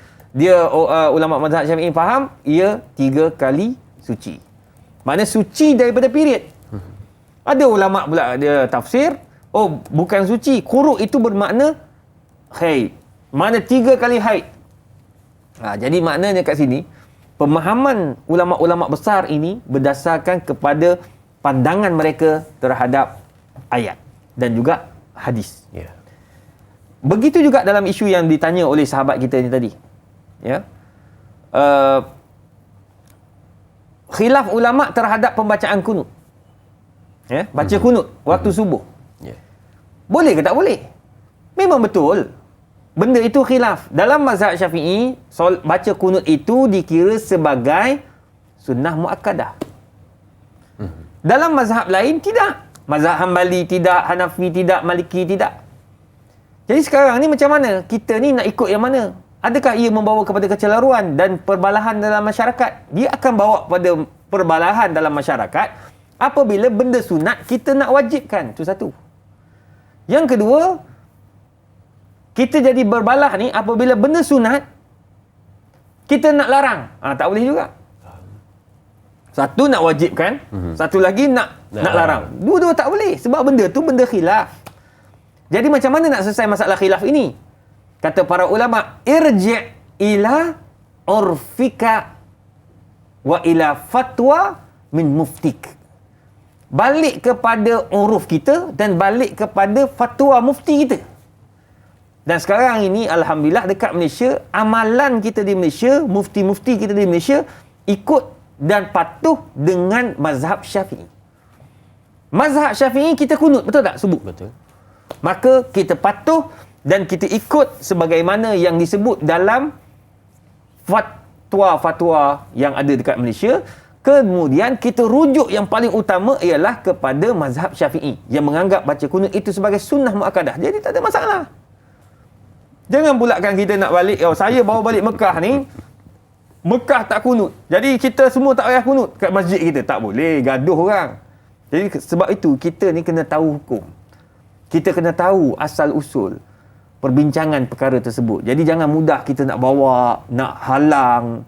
B: ulama mazhab Syafi'i faham ia 3 kali suci. Makna suci daripada period. Ada ulama pula dia tafsir, bukan suci. Quru itu bermakna haid. Mana 3 kali haid. Jadi maknanya kat sini pemahaman ulama-ulama besar ini berdasarkan kepada pandangan mereka terhadap ayat dan juga hadis. Begitu juga dalam isu yang ditanya oleh sahabat kita ni tadi. Khilaf ulama terhadap pembacaan kunut. Baca kunut waktu subuh. Boleh ke tak boleh? Memang betul. Benda itu khilaf. Dalam mazhab Syafi'i, baca kunut itu dikira sebagai sunnah muakkadah. Dalam mazhab lain tidak. Mazhab Hambali tidak, Hanafi tidak, Maliki tidak. Jadi sekarang ni macam mana? Kita ni nak ikut yang mana? Adakah ia membawa kepada kecelaruan dan perbalahan dalam masyarakat? Dia akan bawa pada perbalahan dalam masyarakat apabila benda sunat kita nak wajibkan. Itu satu. Yang kedua, kita jadi berbalah ni apabila benda sunat kita nak larang. Tak boleh juga. Satu nak wajibkan, satu lagi nak larang. Dua-dua tak boleh sebab benda tu benda khilaf. Jadi macam mana nak selesai masalah khilaf ini? Kata para ulama, irji' ila urfika wa ila fatwa min muftik. Balik kepada uruf kita dan balik kepada fatwa mufti kita. Dan sekarang ini alhamdulillah dekat Malaysia, amalan kita di Malaysia, mufti-mufti kita di Malaysia ikut dan patuh dengan mazhab Syafi'i. Mazhab Syafi'i kita kunut, betul tak? Subuh.
A: Betul.
B: Maka kita patuh dan kita ikut sebagaimana yang disebut dalam fatwa-fatwa yang ada dekat Malaysia. Kemudian kita rujuk yang paling utama ialah kepada mazhab Syafi'i yang menganggap baca kunut itu sebagai sunnah muakkadah. Jadi tak ada masalah. Jangan pula kan kita nak balik, saya bawa balik Mekah ni, Mekah tak kunut. Jadi kita semua tak payah kunut kat masjid kita. Tak boleh, gaduh orang. Jadi sebab itu kita ni kena tahu hukum. Kita kena tahu asal usul perbincangan perkara tersebut. Jadi jangan mudah kita nak bawa, nak halang.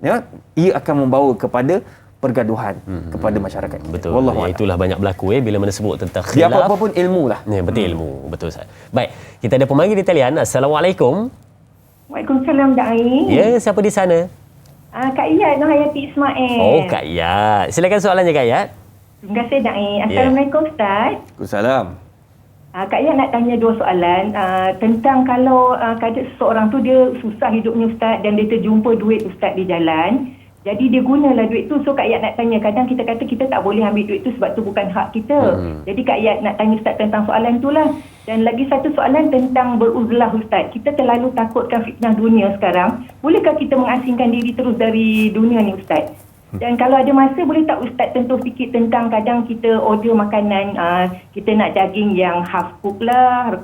B: Ya, ia akan membawa kepada pergaduhan kepada masyarakat kita.
A: Betul.
B: Wallahu a'lam.
A: Itulah banyak berlaku bila mana sebut tentang
B: Dia
A: khilaf.
B: apa-apa pun ilmu lah.
A: Ya, betul ilmu. Betul Ustaz. Baik, kita ada pemanggil di talian. Assalamualaikum.
E: Waalaikumsalam Da'i.
A: Ya, siapa di sana?
E: Kak Iyad Nurhayati Ismail.
A: Oh, Kak Iyad. Silakan soalannya Kak Iyad.
E: Terima kasih Da'i. Assalamualaikum Ustaz.
B: Waalaikumsalam.
E: Kak Iyad nak tanya dua soalan. Tentang kalau kadang seseorang tu dia susah hidupnya Ustaz dan dia terjumpa duit Ustaz di jalan. Jadi dia gunalah duit tu. So Kak Iyad nak tanya, kadang kita kata kita tak boleh ambil duit tu sebab tu bukan hak kita. Jadi Kak Iyad nak tanya Ustaz tentang soalan tu lah. Dan lagi satu soalan tentang beruzlah Ustaz. Kita terlalu takutkan fitnah dunia sekarang. Bolehkah kita mengasingkan diri terus dari dunia ni Ustaz? Dan kalau ada masa, boleh tak Ustaz tentu fikir tentang kadang kita order makanan, kita nak daging yang half cook lah,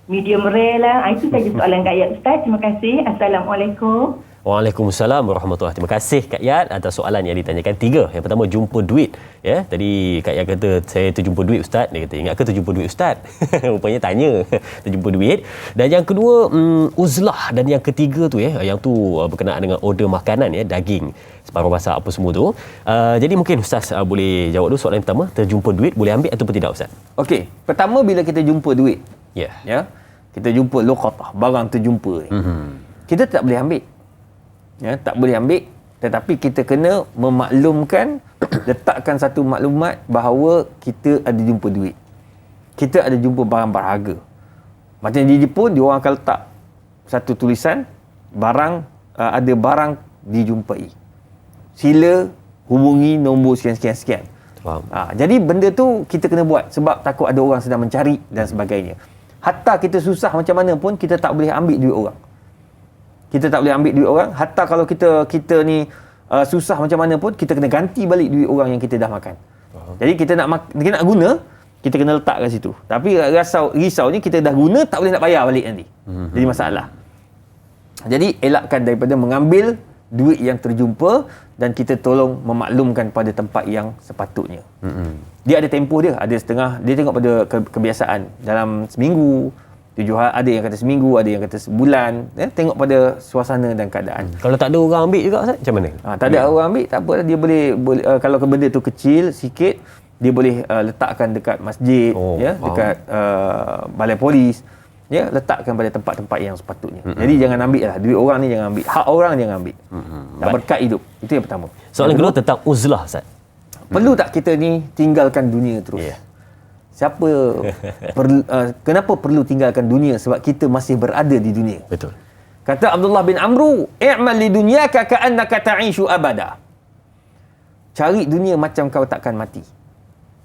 E: medium rare lah. Itu saja soalan Kak Iyad Ustaz. Terima kasih. Assalamualaikum.
A: Waalaikumsalam warahmatullahi. Terima kasih Kak Iyad atas soalan yang ditanyakan. 3. Yang pertama, jumpa duit. Ya, tadi Kak Iyad kata saya terjumpa duit Ustaz. Dia kata, ingat ke terjumpa duit Ustaz? Rupanya tanya terjumpa duit. Dan yang kedua, uzlah. Dan yang ketiga tu yang tu berkenaan dengan order makanan daging, separuh masak apa semua tu. Jadi mungkin Ustaz boleh jawab dulu soalan pertama, terjumpa duit boleh ambil ataupun tidak Ustaz?
B: Okey, pertama bila kita jumpa duit.
A: Ya.
B: Ya. Kita jumpa luqatah, barang terjumpa ni. Kita tak boleh ambil. Ya, tak boleh ambil, tetapi kita kena memaklumkan, letakkan satu maklumat bahawa kita ada jumpa duit. Kita ada jumpa barang berharga. Macam di Jepun, dia orang akan letak satu tulisan, ada barang dijumpai. Sila hubungi nombor sekian-sekian-sekian.
A: Faham.
B: Jadi benda tu kita kena buat sebab takut ada orang sedang mencari dan sebagainya. Hatta kita susah macam mana pun, kita tak boleh ambil duit orang. Kita tak boleh ambil duit orang. Hatta kalau kita ni susah macam mana pun, kita kena ganti balik duit orang yang kita dah makan. Jadi kita nak guna, kita kena letak kat situ. Tapi risau ni kita dah guna, tak boleh nak bayar balik nanti. Jadi masalah. Jadi elakkan daripada mengambil duit yang terjumpa dan kita tolong memaklumkan pada tempat yang sepatutnya. Dia ada tempoh dia, ada setengah, dia tengok pada kebiasaan dalam seminggu, 7 hari, ada yang kata seminggu, ada yang kata sebulan, tengok pada suasana dan keadaan.
A: Kalau tak ada orang ambil juga Ustaz, macam mana?
B: Tak ada orang ambil, tak apa, dia boleh kalau benda tu kecil sikit, dia boleh letakkan dekat masjid, dekat balai polis, letakkan pada tempat-tempat yang sepatutnya. Jadi jangan ambil lah duit orang ni, jangan ambil hak orang, jangan ambil. Tak berkat hidup. Itu yang pertama.
A: Soalan kedua tentang uzlah Ustaz.
B: Perlu tak kita ni tinggalkan dunia terus? Siapa kenapa perlu tinggalkan dunia? Sebab kita masih berada di dunia.
A: Betul.
B: Kata Abdullah bin Amru, i'mal li dunyaka ka'annaka ta'ishu abada. Cari dunia macam kau takkan mati.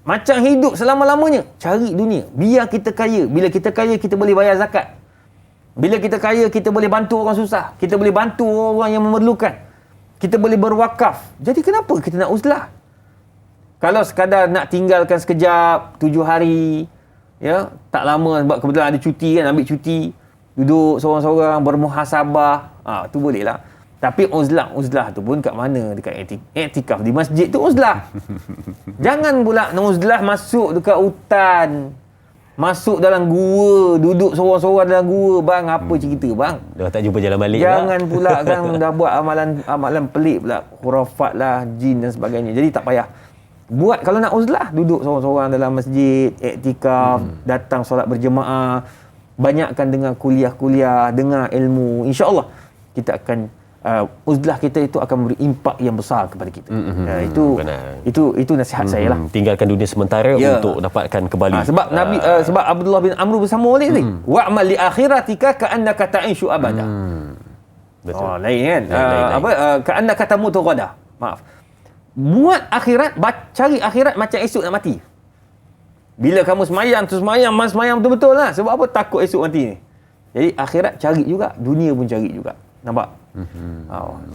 B: Macam hidup selama-lamanya. Cari dunia. Biar kita kaya. Bila kita kaya, kita boleh bayar zakat. Bila kita kaya, kita boleh bantu orang susah. Kita boleh bantu orang yang memerlukan. Kita boleh berwakaf. Jadi kenapa kita nak uzlah? Kalau sekadar nak tinggalkan sekejap, 7 hari, tak lama sebab kebetulan ada cuti kan, ambil cuti, duduk seorang-seorang, bermuhasabah, tu boleh lah. Tapi uzlah tu pun kat mana? Dekat iktikaf di masjid tu uzlah. Jangan pula uzlah masuk dekat hutan, masuk dalam gua, duduk seorang-seorang dalam gua, bang, apa cerita bang?
A: Dah tak jumpa jalan balik.
B: Jangan pula kan dah buat amalan pelik pula, khurafat lah, jin dan sebagainya. Jadi tak payah. Buat kalau nak uzlah, duduk seorang-seorang dalam masjid, iktikaf, datang solat berjemaah, banyakkan dengar kuliah-kuliah, dengar ilmu. InsyaAllah kita akan uzlah kita itu akan memberi impak yang besar kepada kita. Itu nasihat saya lah.
A: Tinggalkan dunia sementara untuk dapatkan kembali.
B: Sebab Nabi sebab Abdullah bin Amr bersama balik ni. Wa'mal li akhiratika ka'annaka ta'ishu abada.
A: Betul.
B: Lain kan? Ka'annaka tamutu ghada. Maaf. Buat akhirat, cari akhirat macam esok nak mati. Bila kamu semayang betul-betul lah. Sebab apa? Takut esok mati ni. Jadi akhirat cari juga, dunia pun cari juga. Nampak?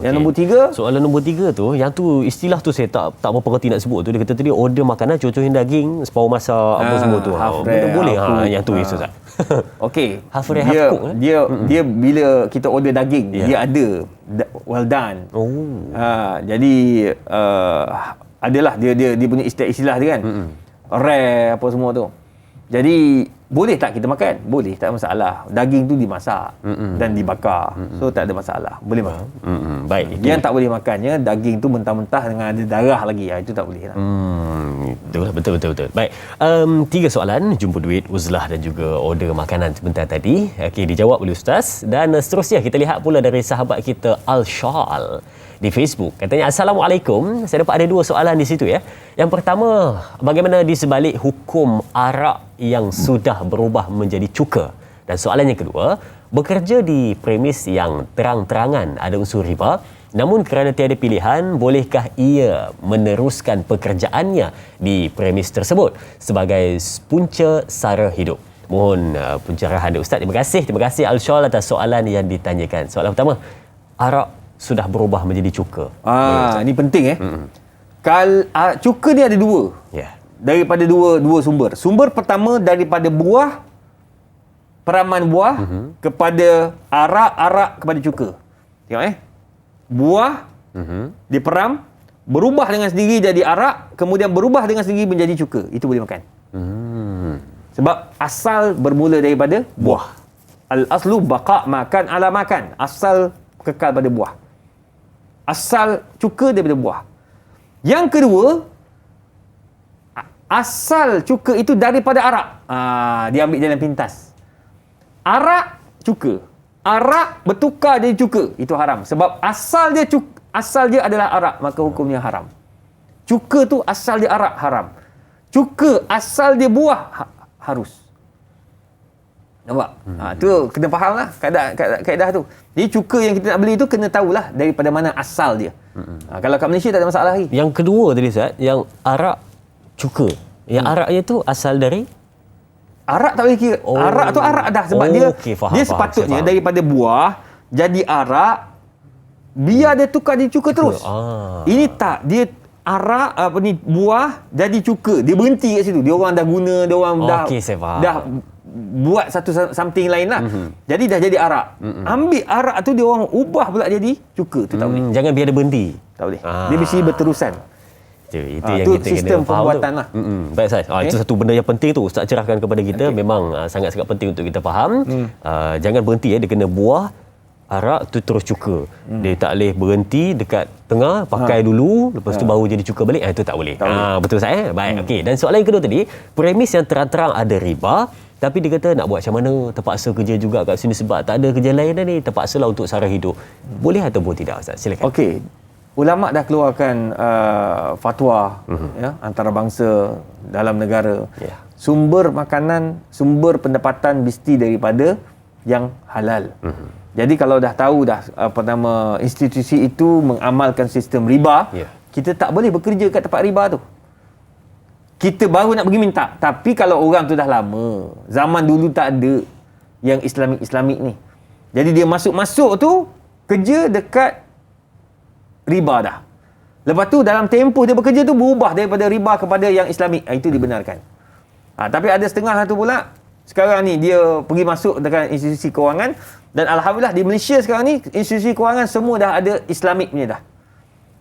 B: Yang nombor 3,
A: Soalan nombor 3 tu, yang tu istilah tu saya tak berapa reti nak sebut tu. Dia kata tadi order makanan contohnya daging, separuh masak apa semua tu. Boleh yang tu Ustaz.
B: okey.
A: Half rare, half cook,
B: Dia bila kita order daging, dia ada well done. Jadi adalah dia punya istilah dia kan. Rare apa semua tu. Jadi boleh tak kita makan? Boleh, tak ada masalah. Daging tu dimasak dan dibakar. So tak ada masalah. Boleh makan.
A: Baik.
B: Yang tak boleh makannya daging tu mentah-mentah dengan ada darah lagi. Itu tak boleh lah.
A: Betul. Baik. 3 soalan, jumpa duit, uzlah dan juga order makanan sebentar tadi. Okey, dijawab oleh Ustaz. Dan seterusnya kita lihat pula dari sahabat kita Al-Shal di Facebook. Katanya, Assalamualaikum. Saya dapat ada 2 soalan di situ ya. Yang pertama, bagaimana di sebalik hukum arak yang sudah berubah menjadi cuka? Dan soalan yang kedua, bekerja di premis yang terang-terangan ada unsur riba, namun kerana tiada pilihan, bolehkah ia meneruskan pekerjaannya di premis tersebut sebagai punca sara hidup? Mohon pencerahan dari Ustaz. Terima kasih Al-Shal atas soalan yang ditanyakan. Soalan pertama, arak sudah berubah menjadi cuka.
B: Ini penting cuka ni ada 2. Daripada dua sumber. Sumber pertama daripada buah, peraman buah kepada arak kepada cuka. Tengok buah diperam, berubah dengan sendiri jadi arak, kemudian berubah dengan sendiri menjadi cuka. Itu boleh makan. Sebab asal bermula daripada buah. Al-aslu baqa' makan ala makan. Asal kekal pada buah. Asal cuka daripada buah. Yang kedua, asal cuka itu daripada arak. Dia ambil jalan pintas. Arak, cuka. Arak bertukar jadi cuka. Itu haram. Sebab asal dia adalah arak, maka hukumnya haram. Cuka tu asal dia arak, haram. Cuka asal dia buah, harus. Nampak? Tu kena faham lah kaedah tu. Jadi cuka yang kita nak beli tu kena tahulah daripada mana asal dia. Kalau kat Malaysia tak ada masalah lagi.
A: Yang kedua tadi Ustaz, yang arak cuka. Yang araknya tu asal dari?
B: Arak tak boleh kira. Arak tu arak dah. Sebab dia sepatutnya daripada buah jadi arak, biar dia tukar jadi cuka terus. Ini tak. Dia arak buah jadi cuka. Dia berhenti kat situ. Dia orang dah guna, dia orang dah buat satu something lain lah. Jadi dah jadi arak. Ambil arak tu dia orang ubah pula jadi cuka. Tu tak boleh.
A: Jangan biar dia berhenti.
B: Tak boleh. Dia mesti berterusan.
A: Itu yang kita
B: sistem
A: kena faham
B: pembuatan
A: tu.
B: lah.
A: Baik Ustaz. Itu satu benda yang penting tu Ustaz cerahkan kepada kita. Memang sangat-sangat penting untuk kita faham. Jangan berhenti dia kena buah arak tu terus cuka. Dia tak boleh berhenti dekat tengah, pakai dulu, lepas tu baru jadi cuka balik. Itu tak boleh. Betul Ustaz. Baik. Okey. Dan soalan yang kedua tadi, premis yang terang-terang ada riba, tapi dia kata nak buat macam mana, terpaksa kerja juga kat sini sebab tak ada kerja lain dah ni, terpaksalah untuk sara hidup. Boleh ataupun tidak Ustaz? Silakan.
B: Okey. Ulama dah keluarkan fatwa antarabangsa dalam negara. Sumber makanan, sumber pendapatan mesti daripada yang halal. Jadi kalau dah tahu institusi itu mengamalkan sistem riba, kita tak boleh bekerja kat tempat riba tu. Kita baru nak pergi minta. Tapi kalau orang tu dah lama, zaman dulu tak ada yang Islamik ni. Jadi dia masuk-masuk tu kerja dekat riba dah. Lepas tu dalam tempoh dia bekerja tu berubah daripada riba kepada yang Islamik. Itu dibenarkan. Tapi ada setengah tu pula, sekarang ni dia pergi masuk dekat institusi kewangan, dan alhamdulillah di Malaysia sekarang ni institusi kewangan semua dah ada Islamik punya dah.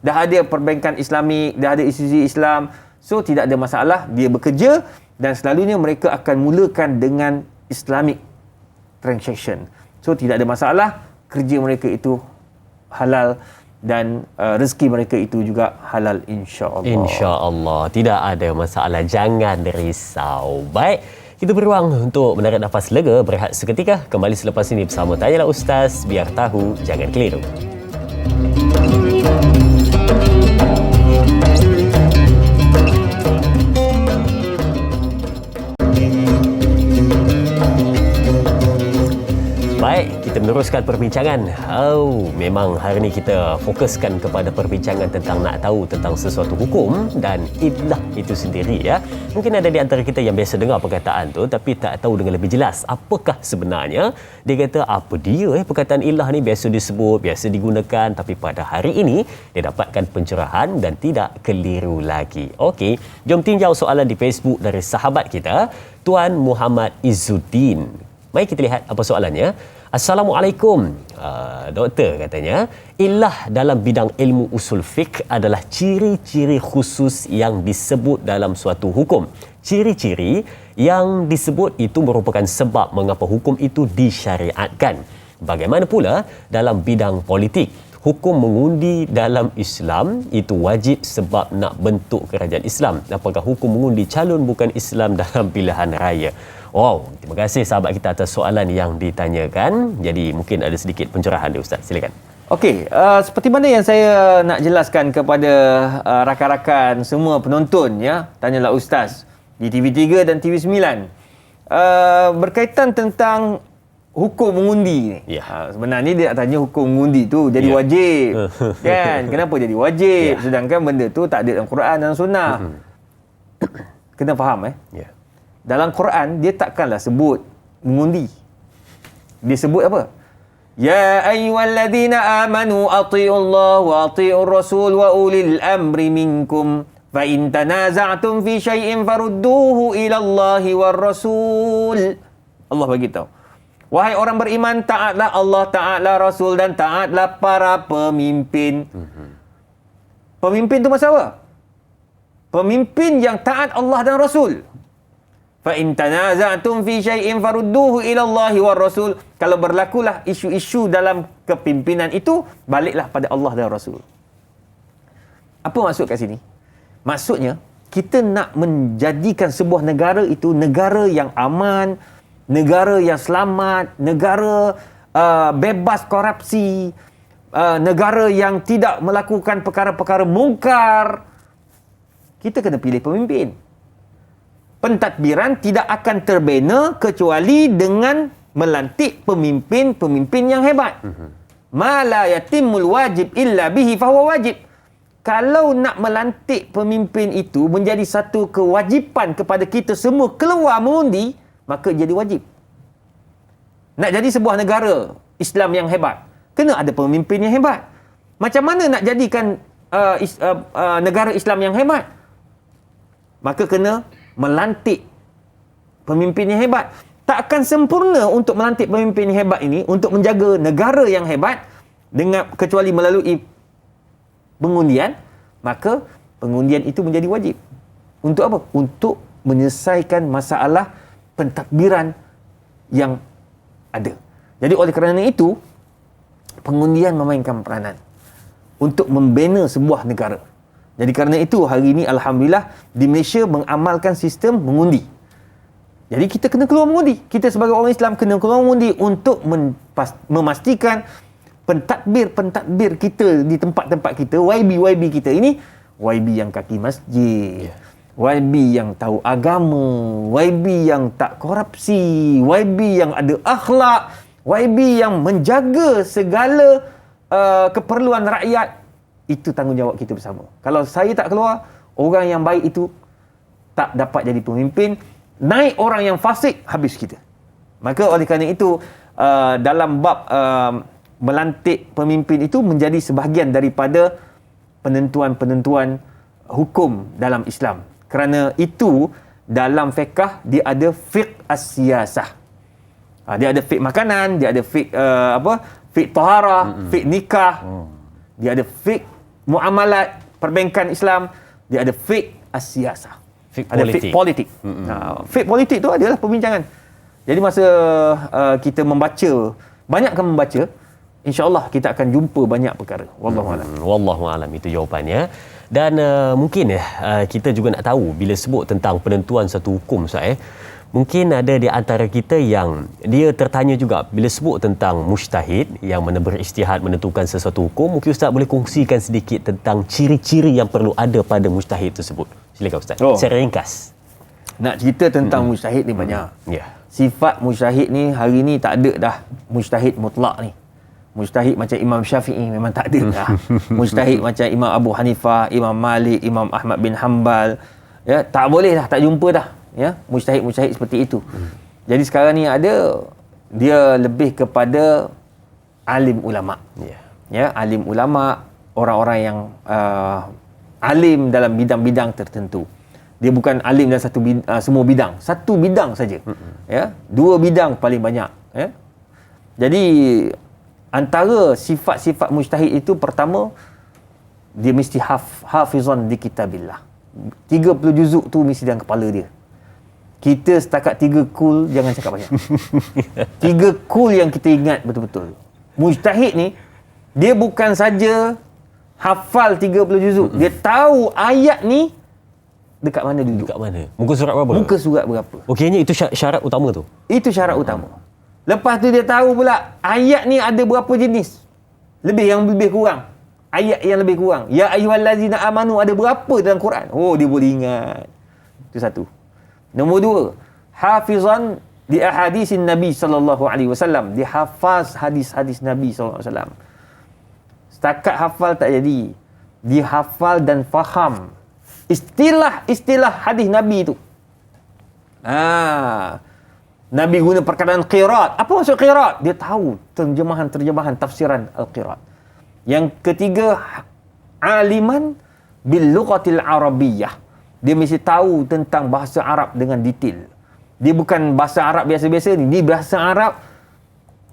B: Dah ada perbankan Islamik, dah ada institusi Islam. So tidak ada masalah, dia bekerja dan selalunya mereka akan mulakan dengan Islamic transaction. So tidak ada masalah, kerja mereka itu halal dan rezeki mereka itu juga halal, insya-Allah.
A: Insya-Allah, tidak ada masalah, jangan risau. Baik, kita beruang untuk menarik nafas lega, berehat seketika. Kembali selepas ini bersama Tanyalah Ustaz, biar tahu jangan keliru. Baik, kita meneruskan perbincangan. Memang hari ini kita fokuskan kepada perbincangan tentang nak tahu tentang sesuatu hukum dan illah itu sendiri ya. Mungkin ada di antara kita yang biasa dengar perkataan tu tapi tak tahu dengan lebih jelas apakah sebenarnya. Dia kata apa dia perkataan illah ni biasa disebut, biasa digunakan, tapi pada hari ini dia dapatkan pencerahan dan tidak keliru lagi. Okey, jom tinjau soalan di Facebook dari sahabat kita, Tuan Muhammad Izzuddin. Mari kita lihat apa soalannya. Assalamualaikum. Doktor katanya, illah dalam bidang ilmu usul fiqh adalah ciri-ciri khusus yang disebut dalam suatu hukum. Ciri-ciri yang disebut itu merupakan sebab mengapa hukum itu disyariatkan. Bagaimana pula dalam bidang politik? Hukum mengundi dalam Islam itu wajib sebab nak bentuk kerajaan Islam. Apakah hukum mengundi calon bukan Islam dalam pilihan raya? Wow, terima kasih sahabat kita atas soalan yang ditanyakan. Jadi mungkin ada sedikit pencerahan dia Ustaz. Silakan.
B: Okey, seperti mana yang saya nak jelaskan kepada rakan-rakan semua penonton ya, tanyalah Ustaz di TV3 dan TV9. Berkaitan tentang hukum mengundi ni.
A: Ya.
B: Sebenarnya dia nak tanya hukum mengundi tu jadi wajib. Kan? Kenapa jadi wajib? Sedangkan benda tu tak ada dalam Quran dan Sunnah. Kena faham
A: Ya.
B: Dalam Quran dia takkanlah sebut mengundi. Dia sebut apa? Ya ayyuhalladzina amanu athi'ullaha wa athi'ur rasul wa ulil amri minkum fa in tanaza'tum fi syai'in farudduhu ila Allahi war rasul. Allah bagi tahu. Wahai orang beriman, taatlah Allah, taatlah Rasul dan taatlah para pemimpin. Pemimpin tu maksud apa? Pemimpin yang taat Allah dan Rasul. Fa in tanaza'tum fi syai'in farudduhu ila Allahi war Rasul. Kalau berlakulah isu-isu dalam kepimpinan itu, baliklah pada Allah dan Rasul. Apa maksud kat sini? Maksudnya, kita nak menjadikan sebuah negara itu negara yang aman, negara yang selamat, negara bebas korupsi, negara yang tidak melakukan perkara-perkara mungkar. Kita kena pilih pemimpin. Pentadbiran tidak akan terbina kecuali dengan melantik pemimpin-pemimpin yang hebat. Ma la yatimul wajib illa bihi fahuwa wajib. Kalau nak melantik pemimpin itu menjadi satu kewajipan kepada kita semua keluar mengundi, maka jadi wajib. Nak jadi sebuah negara Islam yang hebat, kena ada pemimpin yang hebat. Macam mana nak jadikan negara Islam yang hebat? Maka kena melantik pemimpin yang hebat. Tak akan sempurna untuk melantik pemimpin yang hebat ini untuk menjaga negara yang hebat dengan kecuali melalui pengundian. Maka pengundian itu menjadi wajib. Untuk apa? Untuk menyelesaikan masalah pentadbiran yang ada. Jadi oleh kerana itu, pengundian memainkan peranan untuk membina sebuah negara. Jadi kerana itu hari ini Alhamdulillah di Malaysia mengamalkan sistem mengundi. Jadi kita kena keluar mengundi. Kita sebagai orang Islam kena keluar mengundi untuk memastikan pentadbir kita di tempat-tempat kita, YB kita ini, YB yang kaki masjid, YB yang tahu agama, YB yang tak korupsi, YB yang ada akhlak, YB yang menjaga segala keperluan rakyat. Itu tanggungjawab kita bersama. Kalau saya tak keluar, orang yang baik itu tak dapat jadi pemimpin. Naik orang yang fasik, habis kita. Maka oleh kerana itu, dalam bab melantik pemimpin itu menjadi sebahagian daripada penentuan-penentuan hukum dalam Islam. Kerana itu, dalam fiqh, dia ada fiqh as-siyasah. Dia ada fiqh makanan, dia ada fiqh fiqh taharah, fiqh nikah. Dia ada fiqh muamalat perbankan Islam, dia ada fiqh as-siyasah, ada fiqh politik. Fiqh politik tu adalah perbincangan. Jadi masa kita membaca, banyakkan membaca, insya-Allah kita akan jumpa banyak perkara. Wallahu a'lam.
A: Wallahu a'lam, itu jawapannya. Dan mungkin kita juga nak tahu bila sebut tentang penentuan satu hukum Ustaz, mungkin ada di antara kita yang dia tertanya juga bila sebut tentang mujtahid yang mana beristihad menentukan sesuatu hukum. Mungkin Ustaz boleh kongsikan sedikit tentang ciri-ciri yang perlu ada pada mujtahid tersebut. Silakan Ustaz. Secara ringkas.
B: Nak cerita tentang mujtahid ni banyak.
A: Ya.
B: sifat mujtahid ni hari ni tak ada dah mujtahid mutlak ni. Mujtahid macam Imam Syafi'i memang tak ada dah. Mujtahid macam Imam Abu Hanifah, Imam Malik, Imam Ahmad bin Hanbal, ya, tak boleh dah, tak jumpa dah, ya, mujtahid seperti itu. Jadi sekarang ni ada, dia lebih kepada alim ulama. Ya, alim ulama, orang-orang yang alim dalam bidang-bidang tertentu. Dia bukan alim dalam semua bidang, satu bidang saja. Ya, 2 bidang paling banyak, ya. Jadi antara sifat-sifat mujtahid itu, pertama, dia mesti hafizan di kitabillah. 30 juzuk tu mesti dalam kepala dia. Kita setakat 3 kul, jangan cakap banyak. 3 kul yang kita ingat betul-betul. Mujtahid ni, dia bukan saja hafal 30 juzuk. Dia tahu ayat ni dekat mana dulu.
A: Dekat mana? Muka surat berapa?
B: Muka surat berapa.
A: Okeynya itu syarat utama tu.
B: Itu syarat utama. Lepas tu dia tahu pula ayat ni ada berapa jenis. Lebih kurang. Ayat yang lebih kurang. Ya ayyuhallazina amanu ada berapa dalam Quran? Oh, dia boleh ingat. Itu satu. Nombor 2, hafizan di ahadisin Nabi sallallahu alaihi wasallam. Dia hafaz hadis-hadis Nabi sallallahu alaihi wasallam. Setakat hafal tak jadi. Dia hafal dan faham istilah-istilah hadis Nabi tu. Nabi guna perkataan qiraat. Apa maksud qiraat? Dia tahu terjemahan tafsiran al-qiraat. Yang ketiga, aliman bil lughatil arabiyyah. Dia mesti tahu tentang bahasa Arab dengan detail. Dia bukan bahasa Arab biasa-biasa ni. Dia bahasa Arab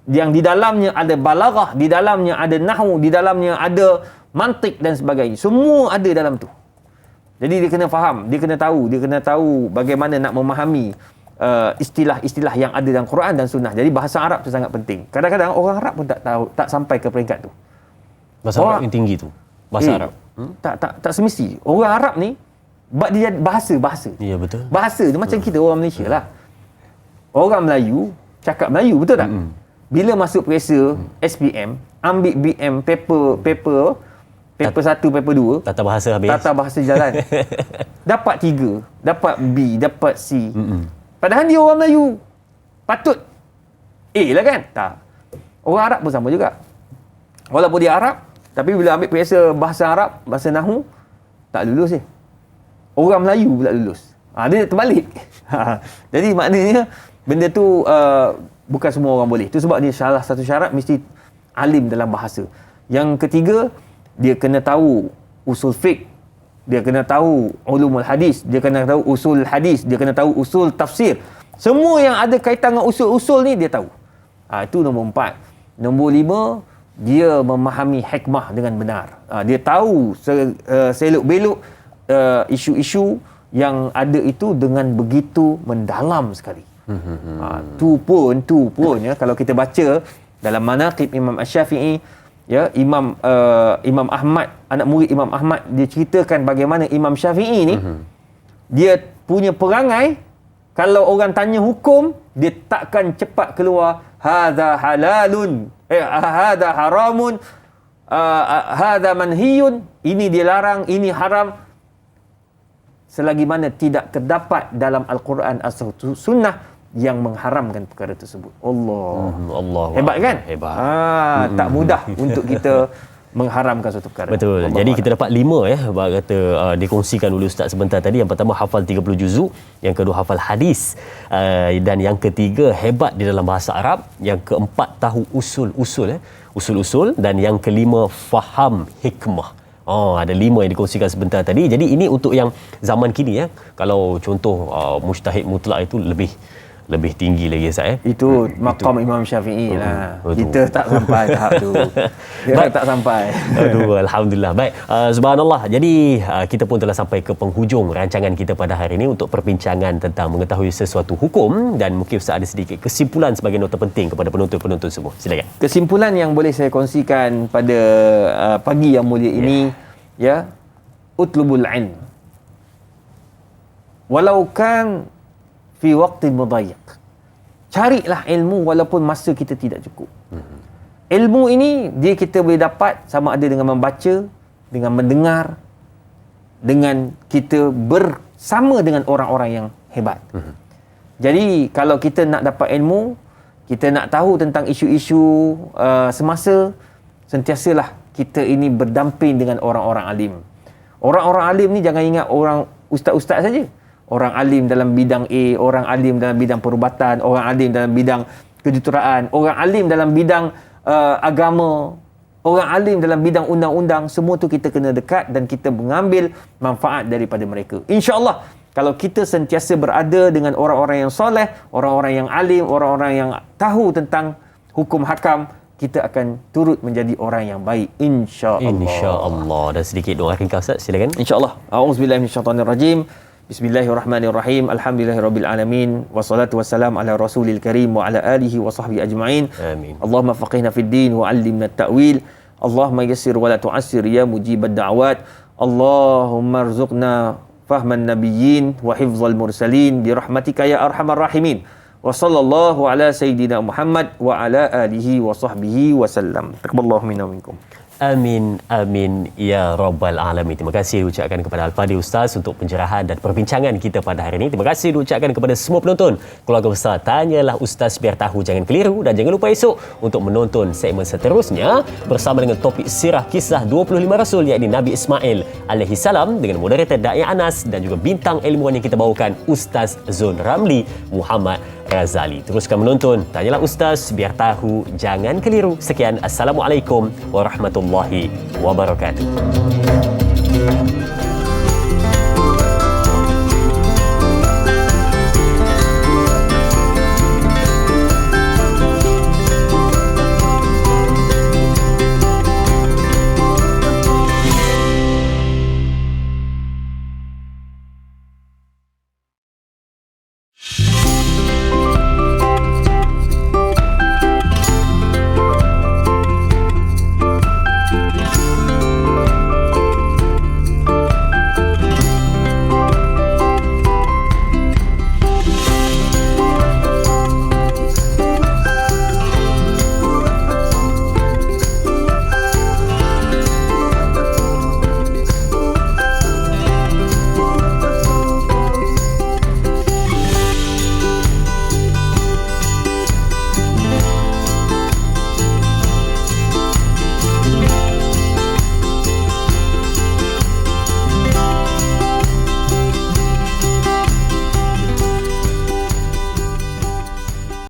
B: yang di dalamnya ada balaghah, di dalamnya ada nahwu, di dalamnya ada mantik dan sebagainya. Semua ada dalam tu. Jadi dia kena faham, dia kena tahu bagaimana nak memahami istilah-istilah yang ada dalam Quran dan Sunnah. Jadi bahasa Arab tu sangat penting. Kadang-kadang orang Arab pun tak tahu, tak sampai ke peringkat tu.
A: Bahasa Arab yang tinggi tu. Bahasa Arab.
B: Tak semesti. Orang Arab ni dia bahasa.
A: Ya, betul.
B: Bahasa tu macam kita orang Malaysia lah. Orang Melayu cakap Melayu, betul tak? Bila masuk periksa SPM, ambil BM paper 1, paper 2,
A: Tata bahasa habis.
B: tata bahasa jalan. Dapat 3, dapat B, dapat C. Padahal dia orang Melayu. Patut A lah kan? Tak. Orang Arab pun sama juga. Walaupun dia Arab, tapi bila ambil periksa bahasa Arab, bahasa Nahwu, tak lulus je. Orang Melayu pula lulus. Dia terbalik. Jadi maknanya benda tu bukan semua orang boleh. Itu sebab dia salah satu syarat mesti alim dalam bahasa. Yang ketiga, dia kena tahu usul fiqh, dia kena tahu ulumul hadis, dia kena tahu usul hadis, dia kena tahu usul tafsir. Semua yang ada kaitan dengan usul-usul ni dia tahu. Itu nombor 4. Nombor 5, dia memahami hikmah dengan benar. Dia tahu selok-belok isu-isu yang ada itu dengan begitu mendalam sekali. Tu pun ya, kalau kita baca dalam manaqib Imam Asy-Syafi'i, ya, Imam Ahmad, anak murid Imam Ahmad, dia ceritakan bagaimana Imam Syafi'i ni dia punya perangai, kalau orang tanya hukum, dia takkan cepat keluar hadza halalun, hadza haramun, hadza manhiyun, ini dilarang, ini haram, selagi mana tidak terdapat dalam Al-Quran atau Sunnah yang mengharamkan perkara tersebut. Allah. Hebat kan?
A: Hebat.
B: Tak mudah untuk kita mengharamkan suatu perkara.
A: Betul.
B: Allah
A: Jadi
B: Allah.
A: kita dapat 5 ya, kata dikongsikan oleh Ustaz sebentar tadi. Yang pertama hafal 30 juzuk, yang kedua hafal hadis, dan yang ketiga hebat di dalam bahasa Arab, yang keempat tahu usul-usul, dan yang kelima faham hikmah. Ada 5 yang dikongsikan sebentar tadi. Jadi ini untuk yang zaman kini ya. Kalau contoh mujtahid mutlak itu lebih tinggi lagi Ustaz.
B: Itu maqam Imam Syafi'i lah.
A: Betul.
B: Kita tak sampai tahap tu. Dia tak sampai.
A: Aduh, Alhamdulillah. Baik, subhanallah. Jadi kita pun telah sampai ke penghujung rancangan kita pada hari ini untuk perbincangan tentang mengetahui sesuatu hukum, dan mungkin Ustaz ada sedikit kesimpulan sebagai nota penting kepada penonton-penonton semua. Silakan.
B: Kesimpulan yang boleh saya kongsikan pada pagi yang mulia ini, ya, utlubul ilm walau kan fi waqtin mudayyiq. Carilah ilmu walaupun masa kita tidak cukup. Ilmu ini dia kita boleh dapat sama ada dengan membaca, dengan mendengar, dengan kita bersama dengan orang-orang yang hebat. Jadi kalau kita nak dapat ilmu, kita nak tahu tentang isu-isu semasa, sentiasalah kita ini berdamping dengan orang-orang alim. Orang-orang alim ni jangan ingat orang ustaz-ustaz saja. Orang alim dalam bidang A, orang alim dalam bidang perubatan, orang alim dalam bidang kejuruteraan, orang alim dalam bidang agama, orang alim dalam bidang undang-undang. Semua tu kita kena dekat dan kita mengambil manfaat daripada mereka. InsyaAllah, kalau kita sentiasa berada dengan orang-orang yang soleh, orang-orang yang alim, orang-orang yang tahu tentang hukum hakam, kita akan turut menjadi orang yang baik, insya-Allah.
A: Insya-Allah. Dan sedikit doa ringkas, Ustaz, silakan.
B: Insya-Allah. A'udzubillahi minasyaitonirrajim. Bismillahirrahmanirrahim. Alhamdulillahirabbil alamin. Wassalatu wassalamu ala rasulil karim wa ala alihi wa sahbihi ajma'in.
A: Amin.
B: Allahumma faqihna fid din wa 'allimna at-ta'wil. Allahumma yassir wa la tu'assir ya mujibad da'wat. Allahumma arzuqna fahman nabiyyin wa hifzal mursalin bi rahmatika ya arhamar rahimin. Wa sallallahu ala sayyidina Muhammad wa ala alihi wa sahbihi wa sallam. Taqabbalallahu minna wa minkum.
A: Amin, amin, ya Rabbal Alamin. Terima kasih diucapkan kepada Al-Fadhil Ustaz untuk pencerahan dan perbincangan kita pada hari ini. Terima kasih diucapkan kepada semua penonton. Keluarga besar Tanyalah Ustaz, biar tahu jangan keliru. Dan jangan lupa esok untuk menonton segmen seterusnya bersama dengan topik sirah kisah 25 Rasul, iaitu Nabi Ismail alaihi salam, dengan moderator Da'i Anas dan juga bintang ilmuwan yang kita bawakan, Ustaz Zon Ramli Muhammad Razali. Teruskan menonton Tanyalah Ustaz, biar tahu jangan keliru. Sekian, Assalamualaikum warahmatullahi wabarakatuh.